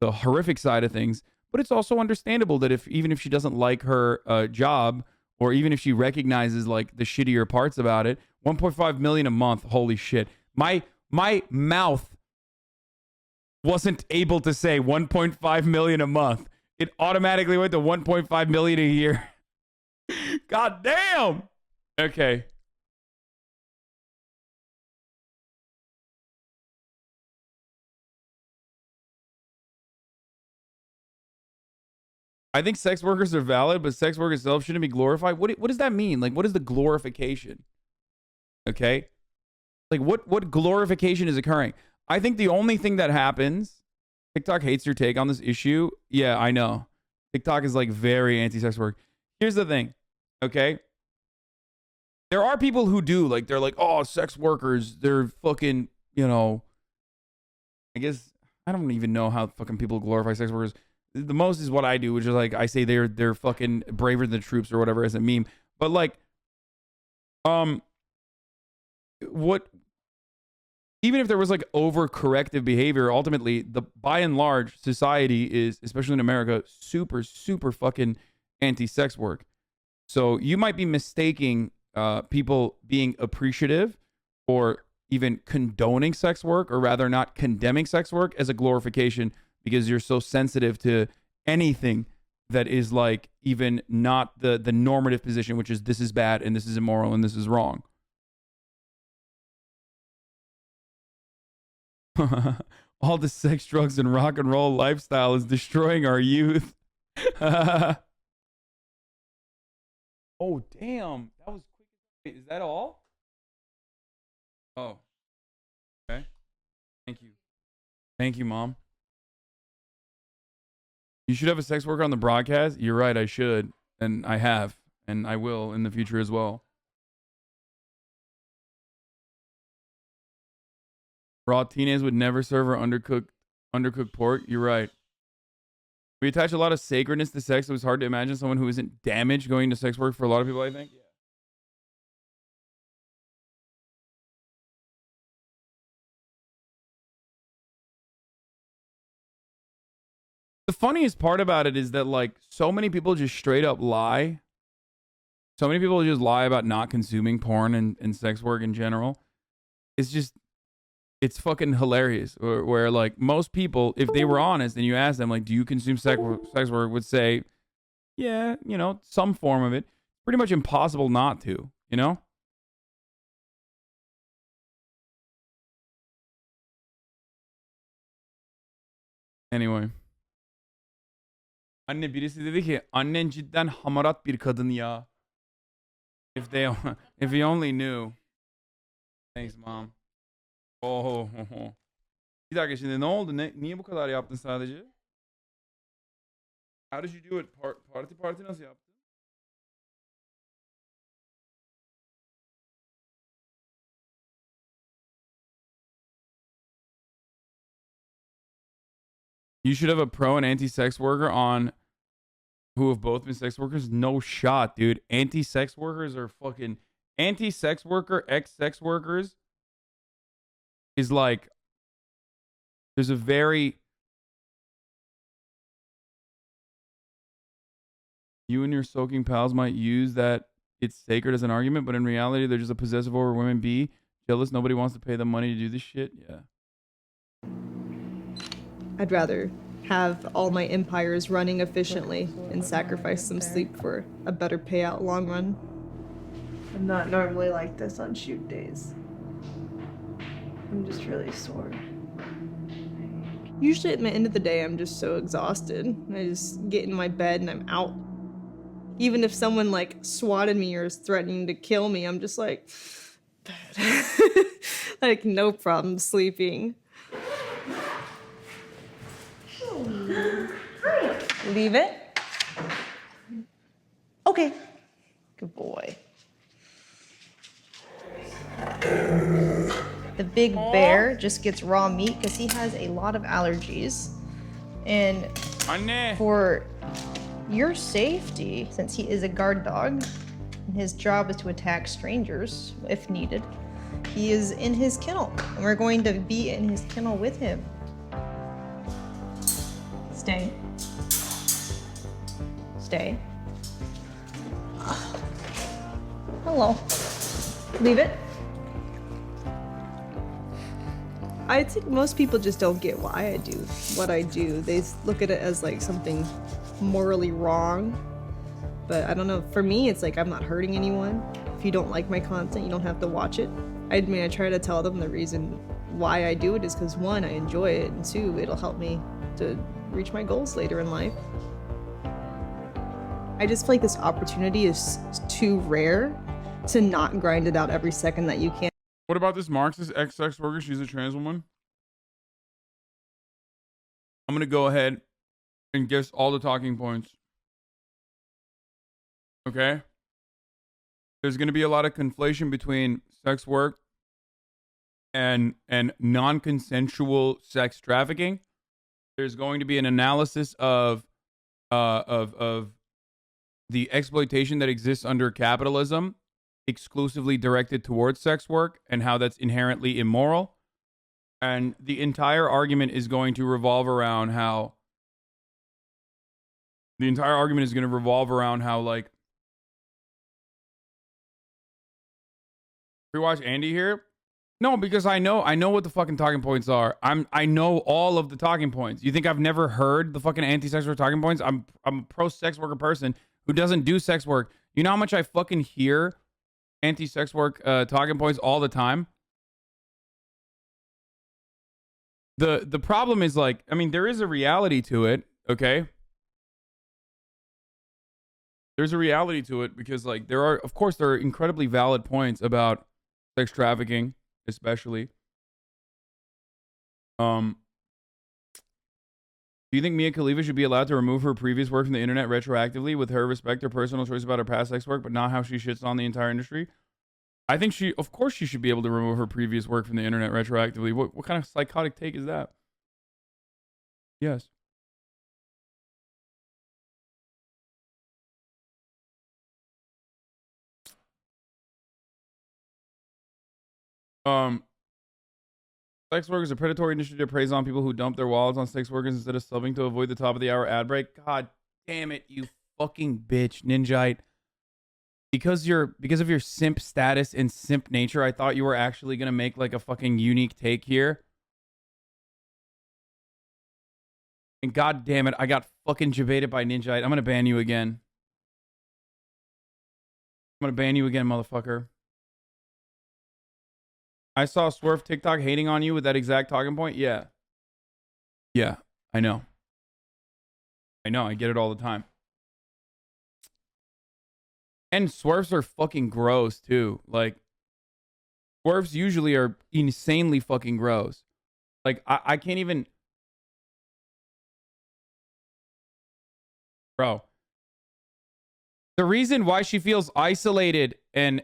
horrific side of things, but it's also understandable that even if she doesn't like her job, or even if she recognizes like the shittier parts about it, 1.5 million a month, holy shit. My mouth wasn't able to say 1.5 million a month. It automatically went to 1.5 million a year. God damn. Okay. I think sex workers are valid, but sex work itself shouldn't be glorified. What does that mean? Like, what is the glorification? Okay? Like, what glorification is occurring? I think the only thing that happens, TikTok hates your take on this issue. Yeah, I know. TikTok is like very anti-sex work. Here's the thing, okay? There are people who do, like, they're like, oh, sex workers, they're fucking, you know, I guess, I don't even know how fucking people glorify sex workers. The most is what I do, which is like, I say they're fucking braver than the troops or whatever as a meme. But like, even if there was like overcorrective behavior, ultimately, by and large, society is, especially in America, super, super fucking anti-sex work. So you might be mistaking people being appreciative or even condoning sex work, or rather not condemning sex work, as a glorification, because you're so sensitive to anything that is like even not the normative position, which is this is bad and this is immoral and this is wrong. All the sex, drugs, and rock and roll lifestyle is destroying our youth. Oh, damn. That was quick. Is that all? Oh. Okay. Thank you. Thank you, Mom. You should have a sex worker on the broadcast. You're right, I should. And I have. And I will in the future as well. Raw teenagers would never serve or undercooked pork. You're right. We attach a lot of sacredness to sex. So it's hard to imagine someone who isn't damaged going to sex work for a lot of people, I think. Yeah. The funniest part about it is that, like, so many people just straight up lie. So many people just lie about not consuming porn and sex work in general. It's fucking hilarious. Where like, most people, if they were honest and you ask them, like, do you consume sex work, would say, yeah, you know, some form of it. Pretty much impossible not to, you know? Anyway. Anne birisi dedi ki annen cidden hamarat bir kadın ya. If he only knew. Thanks, Mom. Oh. Bir dakika, şimdi ne oldu? Niye bu kadar yaptın sadece? How did you do it? Parti nasıl yaptın? You should have a pro and anti-sex worker on who have both been sex workers. No shot, dude. Anti-sex workers are fucking... Anti-sex worker, ex-sex workers is like... There's a very... You and your soaking pals might use that it's sacred as an argument, but in reality, they're just a possessive over women. B, jealous, nobody wants to pay them money to do this shit. Yeah. I'd rather have all my empires running efficiently and sacrifice some sleep for a better payout long run. I'm not normally like this on shoot days. I'm just really sore. Usually at the end of the day, I'm just so exhausted. I just get in my bed and I'm out. Even if someone like swatted me or is threatening to kill me, I'm just like, like no problem sleeping. Leave it. Okay. Good boy. The big bear just gets raw meat because he has a lot of allergies. And for your safety, since he is a guard dog, and his job is to attack strangers if needed, he is in his kennel. And we're going to be in his kennel with him. Stay. Stay. Hello. Leave it. I think most people just don't get why I do what I do. They look at it as like something morally wrong. But I don't know, for me, it's like I'm not hurting anyone. If you don't like my content, you don't have to watch it. I mean, I try to tell them the reason why I do it is because one, I enjoy it, and two, it'll help me to reach my goals later in life. I just feel like this opportunity is too rare to not grind it out every second that you can. What about this Marxist ex-sex worker? She's a trans woman. I'm going to go ahead and guess all the talking points. Okay? There's going to be a lot of conflation between sex work and non-consensual sex trafficking. There's going to be an analysis of the exploitation that exists under capitalism, exclusively directed towards sex work, and how that's inherently immoral. And the entire argument is going to revolve around how like, we watch Andy here. No, because I know what the fucking talking points are. I know all of the talking points. You think I've never heard the fucking anti-sex work talking points? I'm a pro sex worker person who doesn't do sex work. You know how much I fucking hear anti-sex work talking points all the time? The problem is, like, I mean, there is a reality to it, okay? There's a reality to it because, like, there are incredibly valid points about sex trafficking, especially. Do you think Mia Khalifa should be allowed to remove her previous work from the internet retroactively with her respect her personal choice about her past sex work, but not how she shits on the entire industry? I think of course she should be able to remove her previous work from the internet retroactively. What kind of psychotic take is that? Yes. Sex work is a predatory industry that preys on people who dump their wallets on sex workers instead of subbing to avoid the top of the hour ad break. God damn it, you fucking bitch, Ninjite. Because of your simp status and simp nature, I thought you were actually gonna make like a fucking unique take here. And god damn it, I got fucking jebaited by Ninjite. I'm gonna ban you again. I'm gonna ban you again, motherfucker. I saw Swerve TikTok hating on you with that exact talking point. Yeah. Yeah, I know. I get it all the time. And swerves are fucking gross too. Like, swerves usually are insanely fucking gross. Like, I can't even... Bro. The reason why she feels isolated and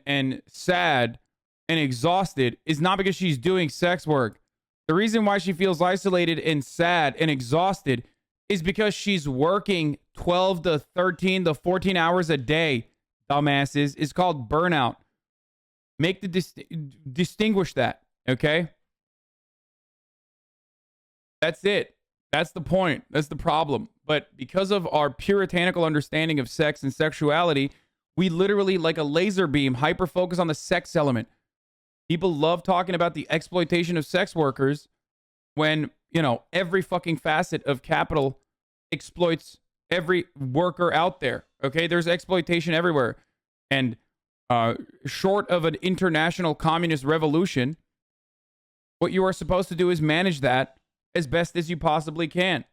sad and exhausted is not because she's doing sex work. The reason why she feels isolated and sad and exhausted is because she's working 12 to 13 to 14 hours a day, dumbasses. It's called burnout. Make the distinguish that, okay? That's it. That's the point. That's the problem. But because of our puritanical understanding of sex and sexuality, we literally, like a laser beam, hyper focus on the sex element. People love talking about the exploitation of sex workers when, you know, every fucking facet of capital exploits every worker out there. Okay, there's exploitation everywhere. And short of an international communist revolution, what you are supposed to do is manage that as best as you possibly can.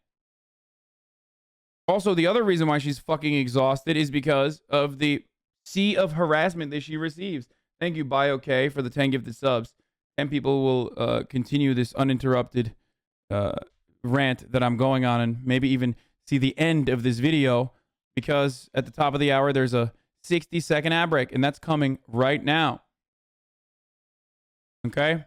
Also, the other reason why she's fucking exhausted is because of the sea of harassment that she receives. Thank you, BioK, for the 10 gifted subs. 10 people will continue this uninterrupted rant that I'm going on and maybe even see the end of this video because at the top of the hour, there's a 60-second ad break, and that's coming right now. Okay?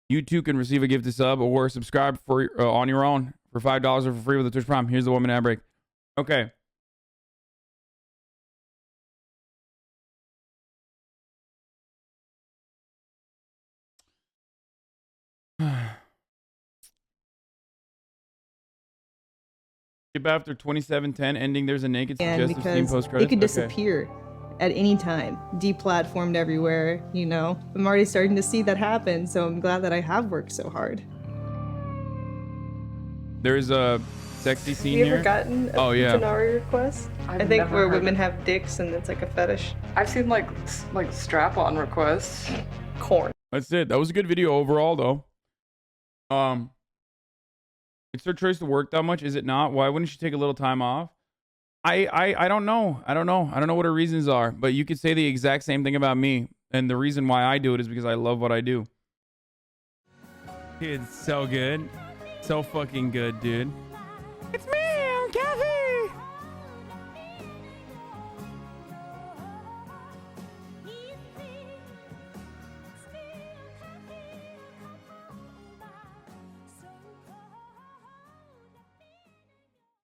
You too can receive a gifted sub or subscribe for on your own for $5 or for free with a Twitch Prime. Here's the 1 minute ad break. Okay. Skip after 27:10 ending. There's a naked suggestive scene post credits. It could disappear at any time, deplatformed everywhere. You know, I'm already starting to see that happen, so I'm glad that I have worked so hard. There's a sexy scene Have you here. ever gotten a Janari request? I think where women have dicks and it's like a fetish. I've seen like strap-on requests. Corn. That's it. That was a good video overall, though. It's her choice to work that much, is it not? Why wouldn't she take a little time off? I don't know. I don't know what her reasons are, but you could say the exact same thing about me. And the reason why I do it is because I love what I do. It's so good. So fucking good, dude. It's me!